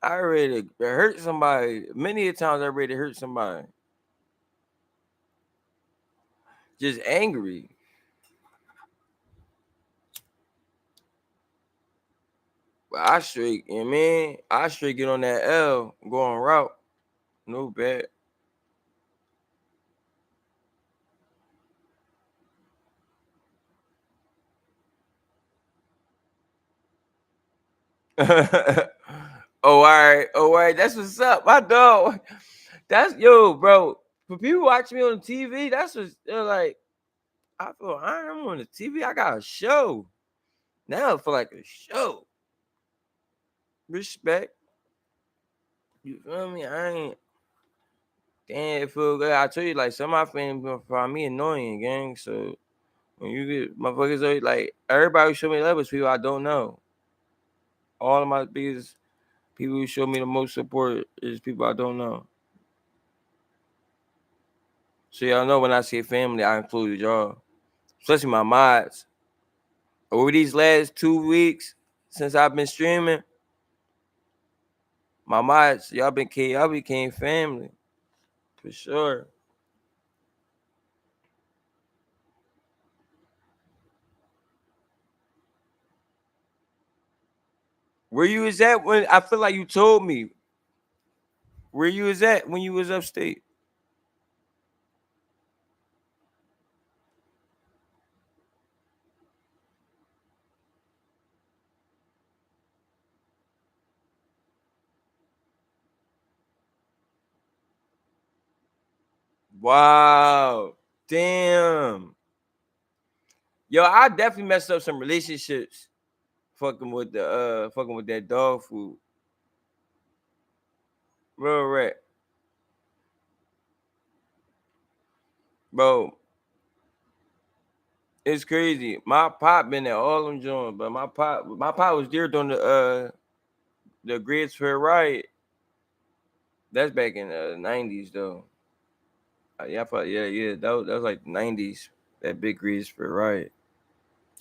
Speaker 1: I ready to hurt somebody. Many a times I ready to hurt somebody. Just angry. But I straight, and man, I straight get on that L, go on route. No bad. Oh, all right. Oh, all right. That's what's up. My dog. That's yo, bro. For people watching me on the TV, that's what they're like. I feel I'm on the TV. I got a show. Now I feel like a show. Respect. You feel me? I ain't damn it feel good. I tell you, like some of my family find me annoying, gang. So when you get motherfuckers like everybody who show me love is people I don't know. All of my biggest people who show me the most support is people I don't know. So y'all know when I say family, I include y'all, especially my mods. Over these last 2 weeks since I've been streaming, my mods, y'all became family for sure. Where you was at when I feel like you told me where you was at when you was upstate? Wow. Damn. Yo, I definitely messed up some relationships fucking with that dog food. Real rat. Bro, it's crazy. My pop been at all them joints, but my pop was there during the Grids Fair riot. That's back in the 90s though. Yeah. That was like the 90s. That big Grids Fair riot.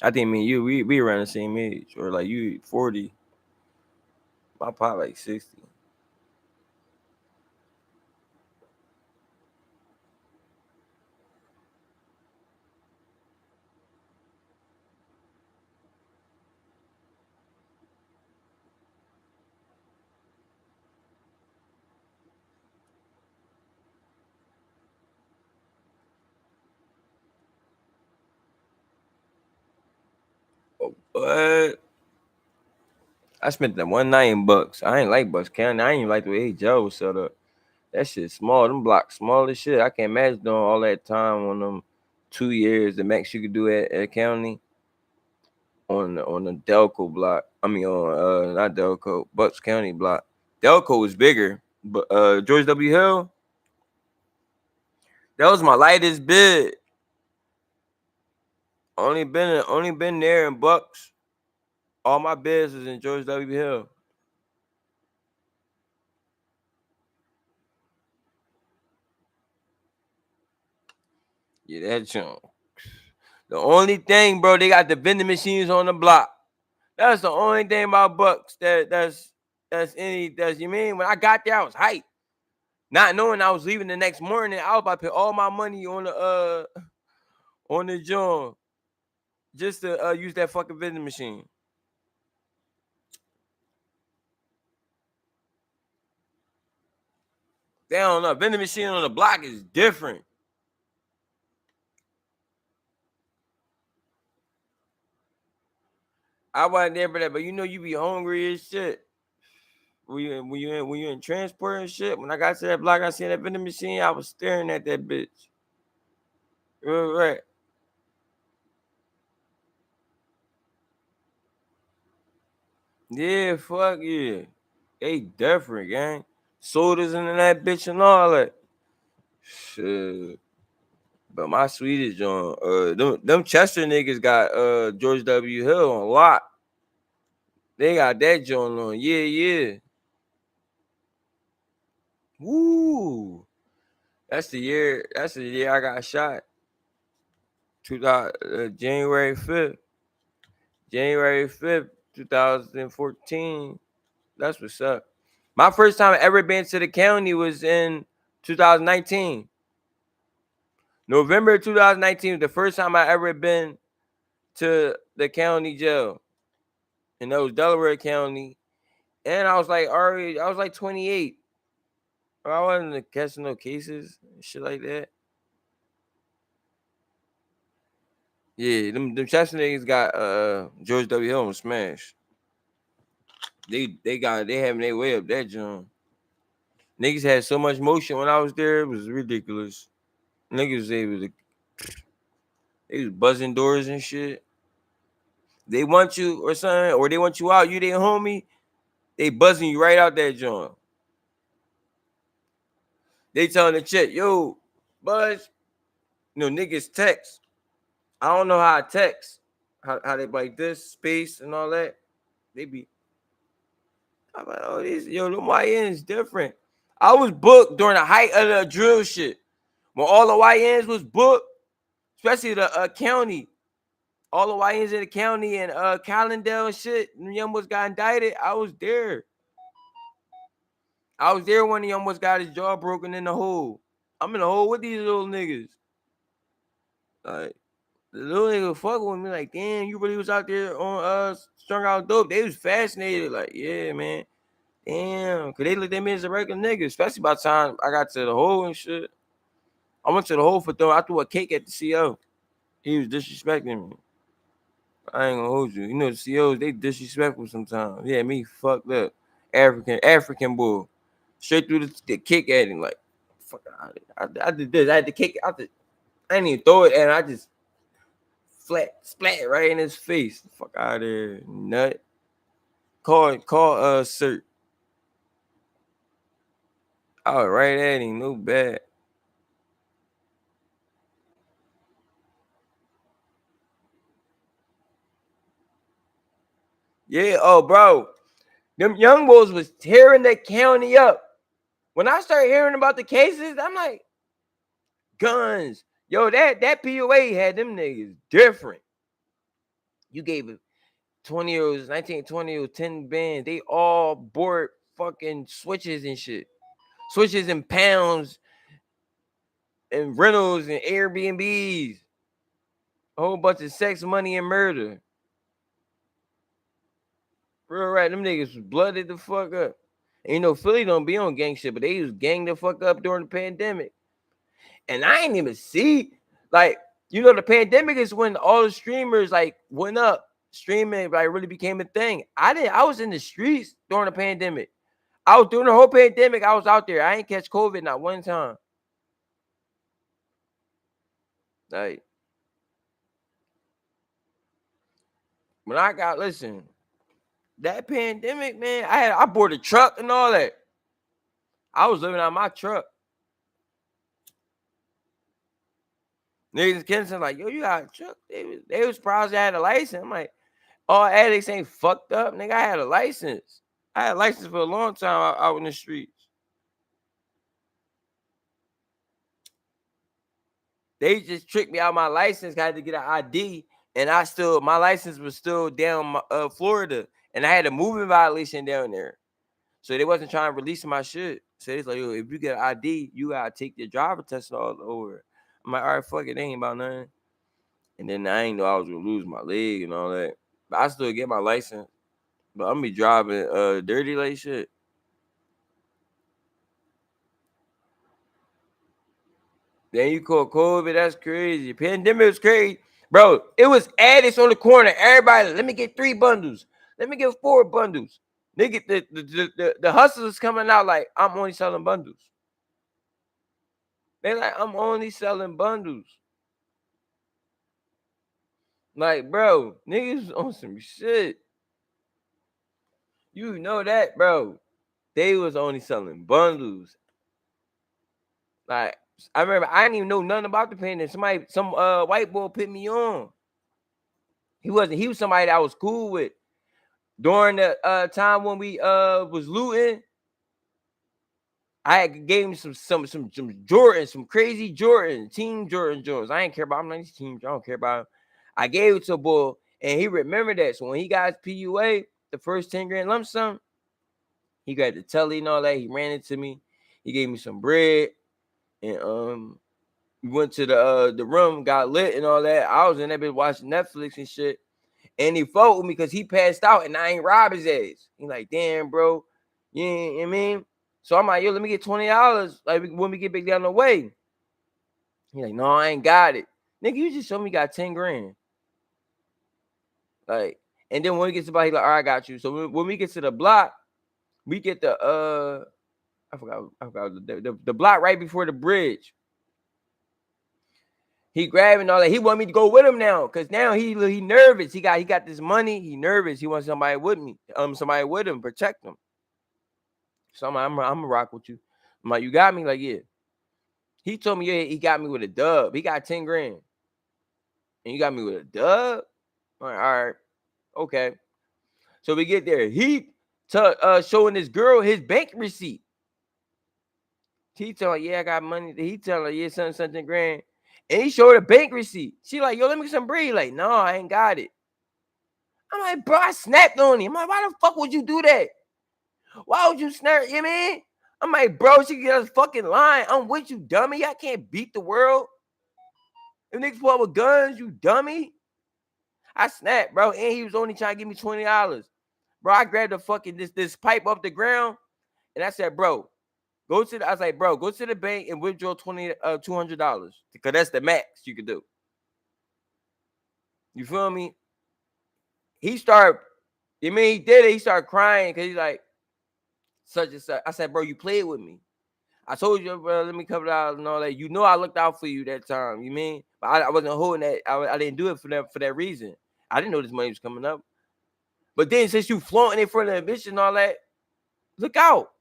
Speaker 1: I think me and you, we around the same age. Or like you 40. My pop like 60. But I spent that one night in Bucks. I ain't like Bucks County. I ain't even like the way Joe was set up. That shit small. Them blocks small as shit. I can't imagine doing all that time on them 2 years. The max you could do at county on the Delco block. I mean on not Delco, Bucks County block. Delco was bigger, but George W. Hill, that was my lightest bid. Only been there in Bucks. All my bids was in George W. Hill. Yeah, that junk. The only thing, bro, they got the vending machines on the block. That's the only thing about Bucks That's you mean when I got there, I was hyped. Not knowing I was leaving the next morning, I was about to put all my money on the joint just to use that fucking vending machine. They don't know. Vending machine on the block is different. I wasn't there for that, but you know you be hungry as shit. When you in transport and shit. When I got to that block, I seen that vending machine. I was staring at that bitch. Right. Yeah, fuck yeah. They different, gang. Sodas in that bitch and all that. Shit. But my sweetest John, them Chester niggas got George W. Hill on lock. They got that joint on. Yeah, yeah. Woo. That's the year. That's the year I got shot. January 5th. January 5th, 2014. That's what's up. My first time ever been to the county was in 2019. November 2019 was the first time I ever been to the county jail. And that was Delaware County. And I was like already, I was like 28. I wasn't catching no cases, shit like that. Yeah, them Chester niggas got George W. Hill on smash. They having their way up that joint. Niggas had so much motion when I was there, it was ridiculous. Niggas they was buzzing doors and shit. They want you or something, or they want you out, you their homie, they buzzing you right out that joint. They telling the chick, yo, buzz. You know, niggas text. I don't know how I text. How they like this, space and all that. They be I'm like, oh, these them YNs different. I was booked during the height of the drill shit. When all the YNs was booked, especially the county. All the YNs in the county and Callendale and shit, the young ones got indicted. I was there. I was there when the young ones got his jaw broken in the hole. I'm in the hole with these little niggas. Like, the little nigga fuck with me, like, damn, you really was out there on strung out dope. They was fascinated, like, yeah, man. Damn, cause they looked at me as a regular nigga, especially by the time I got to the hole and shit. I went to the hole for throwing. I threw a cake at the CO. He was disrespecting me. I ain't gonna hold you. You know the COs, they disrespectful sometimes. Yeah, me fucked up. African bull. Straight through the kick at him, like, fuck out of it. I did this. I had to kick. I didn't even throw it, and I just splat right in his face. Fuck out of there, nut. Call cert. I was right at him, no bad. Yeah, oh bro. Them young boys was tearing the county up. When I started hearing about the cases, I'm like, guns. Yo, that POA had them niggas different. You gave it 20-year-olds, 19, 20-year-olds, 10 bands. They all bought fucking switches and shit. Switches and pounds and rentals and Airbnbs. A whole bunch of sex, money, and murder. Real right, them niggas was blooded the fuck up. And you know, Philly don't be on gang shit, but they was gang the fuck up during the pandemic. And I ain't even see, like, you know, the pandemic is when all the streamers like went up, streaming like really became a thing. I was in the streets during the pandemic. I was during the whole pandemic, I was out there. I ain't catch COVID not one time. Like, when I got, listen, that pandemic, man, I bought a truck and all that. I was living out my truck. Niggas in Kensington like, yo, you got a truck? They was surprised I had a license. I'm like, all addicts ain't fucked up. Nigga, I had a license. I had a license for a long time out in the streets. They just tricked me out of my license. I had to get an ID. And my license was still down Florida. And I had a moving violation down there. So they wasn't trying to release my shit. So it's like, yo, if you get an ID, you gotta take the driver test all over. I'm like, all right, fuck it, ain't about nothing. And then I ain't know I was gonna lose my leg and all that. But I still get my license. But I'm be driving dirty like shit. Then you call COVID, that's crazy. Pandemic was crazy. Bro, it was addicts on the corner. Everybody, let me get 3 bundles. Let me get 4 bundles. Nigga, the hustlers coming out like, I'm only selling bundles. They like, I'm only selling bundles. Like, bro, niggas on some shit. You know that, bro. They was only selling bundles. Like, I remember I didn't even know nothing about the pandemic. Some white boy put me on. He was somebody that I was cool with. During the time when we was looting, I gave him some Jordans, some crazy Jordan, Team Jordan Jones. I ain't care about him. Like these teams, I don't care about him. I gave it to a boy, and he remembered that. So when he got his PUA, the first 10 grand lump sum, he got the telly and all that. He ran into me. He gave me some bread, and we went to the room, got lit and all that. I was in that bitch watching Netflix and shit. And he fought with me because he passed out and I ain't rob his ass. He like, damn, bro. You know what I mean? So I'm like, yo, let me get $20 like when we get back down the way. He like, no, I ain't got it. Nigga, you just showed me you got 10 grand. Like, and then when we get to the block, he like, all right, I got you. So when we get to the block, we get the I forgot the block right before the bridge. He grabbing all that. He want me to go with him now, cause now he nervous. He got this money. He nervous. He wants somebody with me. Somebody with him, protect him. So I'm gonna rock with you. I'm like, you got me? Like, yeah. He told me, yeah, he got me with a dub. He got 10 grand, and you got me with a dub. All right, okay. So we get there. He showing this girl his bank receipt. He telling, yeah, I got money. He telling her, yeah, something grand. And he showed a bank receipt. She like, yo, let me get some bread. Like, no, I ain't got it. I'm like, bro, I snapped on him. I'm like, why the fuck would you do that? Why would you snap? You know what I mean? I'm like, bro, she get us fucking lying. I'm with you, dummy. I can't beat the world. If niggas pull up with guns, you dummy. I snapped, bro. And he was only trying to give me $20. Bro, I grabbed the fucking this pipe off the ground. And I said, bro, I was like, bro, go to the bank and withdraw $200. Because that's the max you could do. You feel me? He started, he did it. He started crying because he's like, such and such. I said, bro, you played with me. I told you, bro, let me cover out and all that. You know I looked out for you that time. You mean? But I wasn't holding that. I didn't do it for that reason. I didn't know this money was coming up. But then since you flaunting in front of the bitch and all that, look out.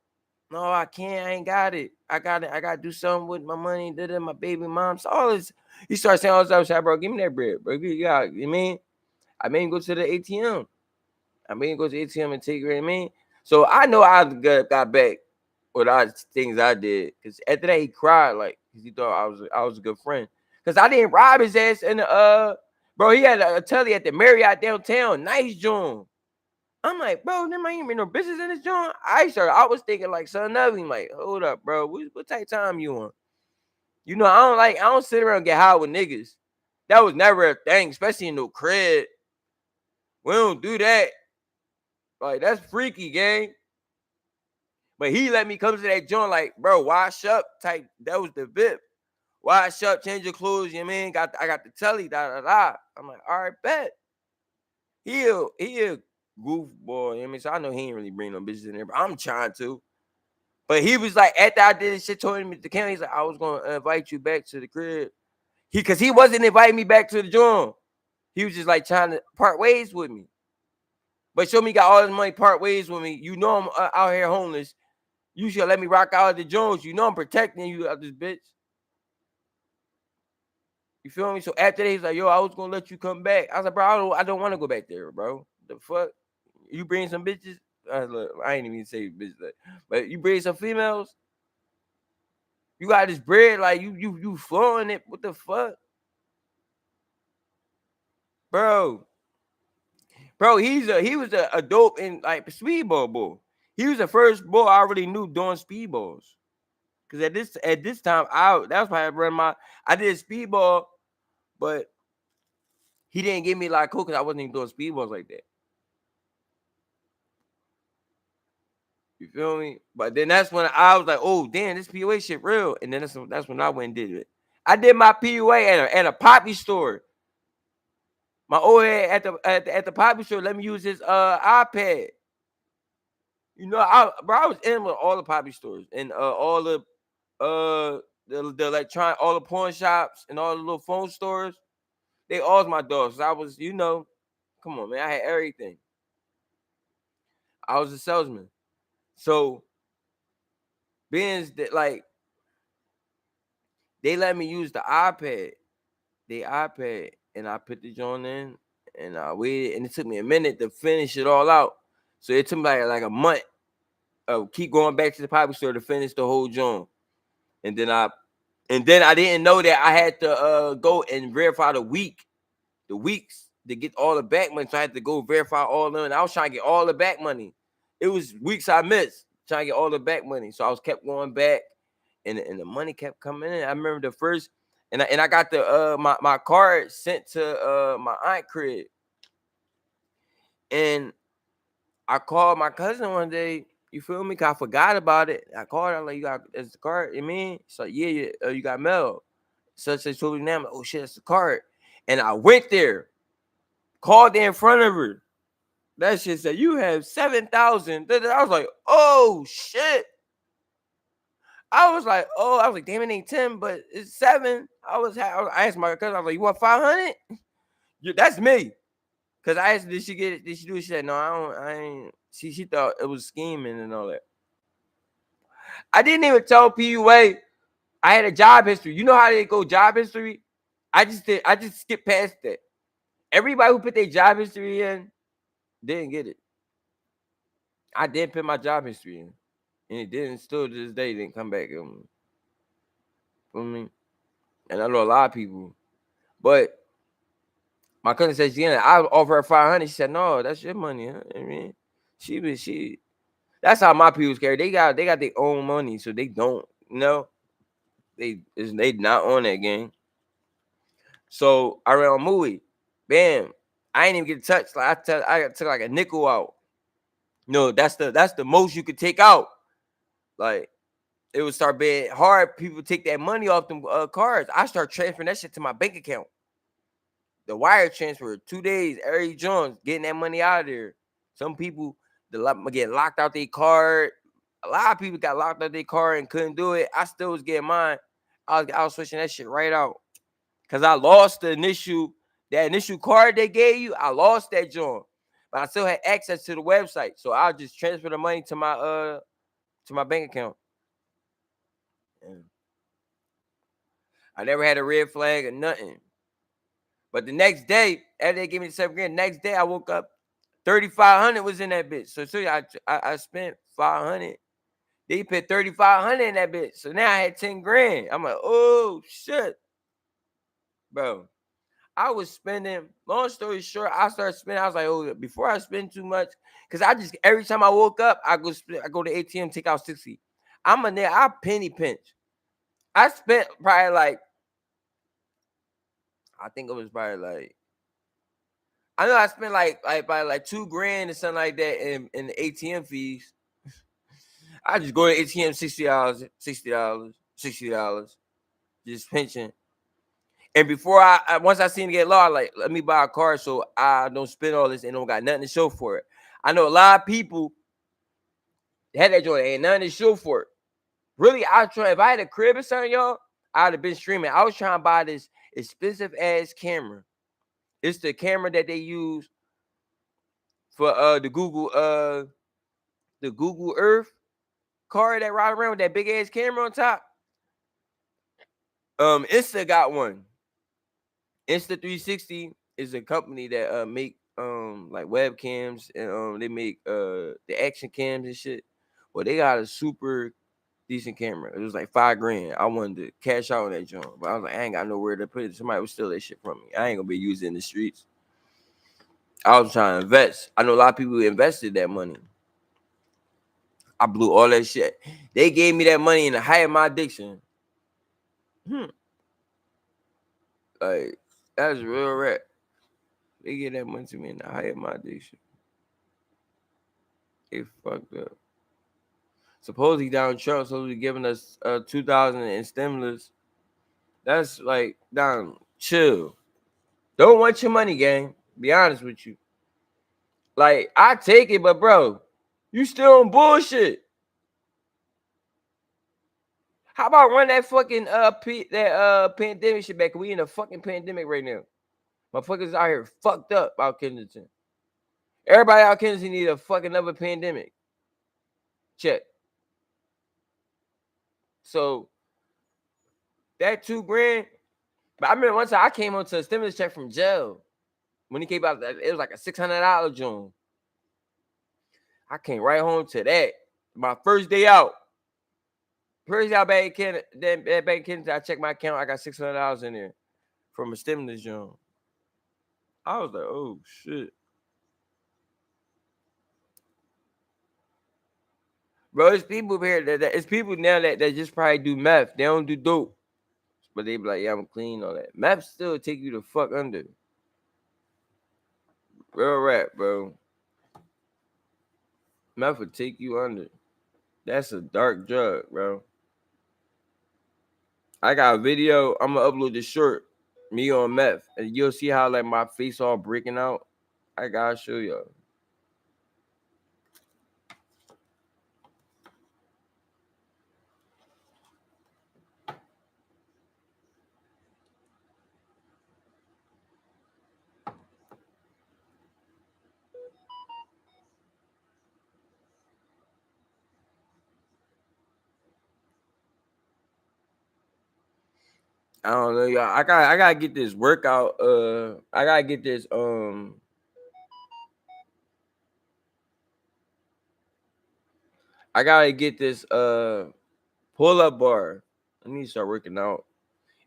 Speaker 1: No, I can't. I ain't got it. I got to do something with my money. My baby mom. So all this. He started saying all this other shit, bro. Give me that bread, bro. You mean? I made him go to the ATM. I made him go to the ATM and take it. You mean? So I know I got back with all the things I did. Because after that, he cried like because he thought I was a good friend. Because I didn't rob his ass in the bro. He had a telly at the Marriott downtown. Nice joint. I'm like, bro, there might even be no business in this joint. I was thinking like something of him. Like, hold up, bro. What type of time you on? You know, I don't sit around and get high with niggas. That was never a thing, especially in no crib. We don't do that. Like, that's freaky, gang. But he let me come to that joint like, bro, wash up type. That was the VIP. Wash up, change your clothes, you know what I mean? I got the telly, da. I'm like, all right, bet. He a goof boy, you know what I mean? So I know he ain't really bring no bitches in there, but I'm trying to. But he was like, after I did this shit, told him at the camera, he's like, I was gonna invite you back to the crib. Cause he wasn't inviting me back to the joint. He was just like trying to part ways with me. But show me got all this money, part ways with me. You know I'm out here homeless. You should let me rock out at the Jones. You know I'm protecting you out this bitch. You feel me? So after that, he's like, yo, I was gonna let you come back. I was like, bro, I don't want to go back there, bro. The fuck? You bring some bitches? I ain't even say bitches, but you bring some females. You got this bread, like you flowing it. What the fuck? Bro, he was a dope and like speedball boy. He was the first boy I already knew doing speedballs. Cause at this time, that's why I did speedball, but he didn't give me like coke because I wasn't even doing speedballs like that. You feel me? But then that's when I was like, oh damn, this PUA shit real. And then that's when I went and did it. I did my PUA at a poppy store. My old head at the poppy store let me use his iPad. You know, I was in with all the poppy stores and all the electronic, all the pawn shops and all the little phone stores. They all was my dogs. I was, come on, man. I had everything. I was a salesman. So being that like they let me use the iPad, and I put the joint in and I waited, and it took me a minute to finish it all out. So it took me like a month of keep going back to the poppy store to finish the whole joint. And then I didn't know that I had to go and verify the weeks to get all the back money. So I had to go verify all of them. And I was trying to get all the back money. It was weeks I missed trying to get all the back money. So I was kept going back, and the money kept coming in. I remember the first, and I got the my card sent to my aunt crib, and I called my cousin one day. You feel me? Cause I forgot about it. I called her. I'm like, you got it's the card? You mean? So yeah, you got mail. Such as told me now. Oh shit, that's the card. And I went there, called there in front of her. That shit said you have 7,000. I was like, oh shit. I was like, damn, it ain't 10, but it's 7. I asked my cousin, I was like, you want 500? That's me. Cause I asked her, did she get it? Did she do it? She said, no, I ain't. She thought it was scheming and all that. I didn't even tell PUA I had a job history. You know how they go job history? I just skipped past that. Everybody who put their job history in didn't get it. I did put my job history in, and it didn't. Still to this day, didn't come back. You feel me? And I know a lot of people, but my cousin said I offered her 500. She said, "No, that's your money." Huh? I mean, she. That's how my people carry. They got their own money, so they don't. They not on that game. So I ran on movie. Bam. I ain't even get touched. Like I took like a nickel out. No, that's the most you could take out. Like it would start being hard. People take that money off them cards. I start transferring that shit to my bank account. The wire transfer 2 days. Eric Jones getting that money out of there. Some people get locked out their card. A lot of people got locked out their card and couldn't do it. I still was getting mine. I was switching that shit right out because I lost that initial card they gave you. I lost that joint, but I still had access to the website, so I'll just transfer the money to my bank account. And I never had a red flag or nothing. But the next day, after they gave me the $7,000, next day I woke up, 3,500 was in that bitch. So I spent 500. They put 3,500 in that bitch. So now I had 10 grand. I'm like, oh shit, bro. I was spending. Long story short, I started spending. I was like, oh, before I spend too much, because every time I woke up, I go to ATM, take out 60. I'm a nigga. I penny pinch. I spent probably like, I think it was probably like, I know I spent probably like $2,000 or something like that in the ATM fees. I just go to ATM, $60, $60, just pinching. And before once I seen it get low, I like, let me buy a car so I don't spend all this and don't got nothing to show for it. I know a lot of people had that joint, ain't nothing to show for it. Really, if I had a crib or something, y'all, I'd have been streaming. I was trying to buy this expensive ass camera. It's the camera that they use for the Google Earth car that ride around with that big ass camera on top. Insta got one. Insta360 is a company that make like webcams and they make the action cams and shit. Well, they got a super decent camera. It was like $5,000. I wanted to cash out on that joint, but I was like, I ain't got nowhere to put it. Somebody would steal that shit from me. I ain't gonna be using it in the streets. I was trying to invest. I know a lot of people invested that money. I blew all that shit. They gave me that money in the height of my addiction. Like, that's real rap. They gave that money to me in the height of my addiction. It fucked up. Supposedly Donald Trump supposed to be giving us 2,000 in stimulus. That's like, down, chill. Don't want your money, gang. Be honest with you. Like, I take it, but bro, you still on bullshit. How about run that fucking pandemic shit back? We in a fucking pandemic right now. Motherfuckers out here fucked up out Kensington. Everybody out Kensington need a fucking another pandemic. Check. So that $2,000. But I remember one time I came onto a stimulus check from jail. When he came out, it was like a $600 joint. I came right home to that. My first day out. First day out back in Kensington, I checked my account. I got $600 in there from a stimulus joint. I was like, oh shit. Bro, it's people here it's people now that just probably do meth. They don't do dope. But they be like, yeah, I'm clean, all that. Meth still take you the fuck under. Real rap, bro. Meth will take you under. That's a dark drug, bro. I got a video. I'm gonna upload this short. Me on meth. And you'll see how like my face all breaking out. I gotta show y'all. I don't know, y'all. I gotta get this workout. I gotta get this I gotta get this pull-up bar. I need to start working out.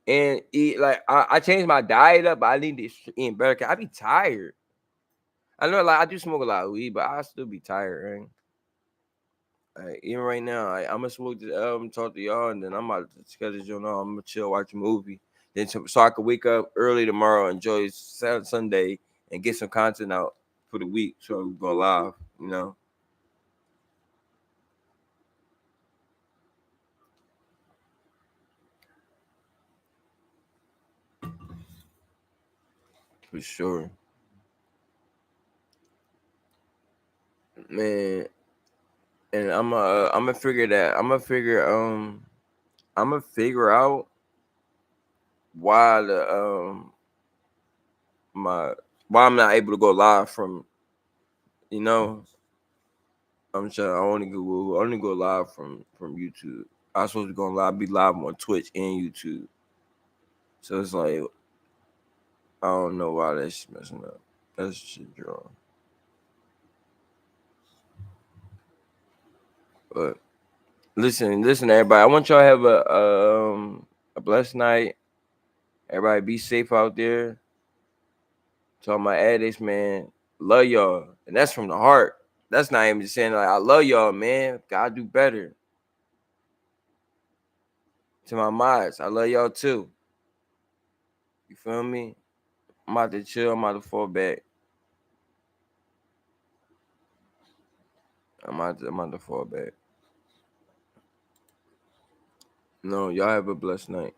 Speaker 1: And eat like I changed my diet up, but I need to eat better. Cause I be tired. I know like I do smoke a lot of weed, but I still be tired, right? Like, even right now, I'm gonna smoke this album, talk to y'all, and then I'm about to schedule you know, I'm gonna chill, watch a movie. Then so I can wake up early tomorrow, enjoy Sunday, and get some content out for the week. So we go live, you know. For sure. Man. And I'm gonna figure that. I'm gonna figure out why the why I'm not able to go live from, you know. I'm trying. I only go live from YouTube. I was supposed to go live, be live on Twitch and YouTube. So it's like I don't know why that's messing up. That's shit wrong. But listen, everybody. I want y'all to have a blessed night. Everybody be safe out there. To all my addicts, man, love y'all, and that's from the heart. That's not even just saying like I love y'all, man. Gotta do better. To my mods, I love y'all too. You feel me? I'm about to chill. I'm about to fall back. I'm about to fall back. No, y'all have a blessed night.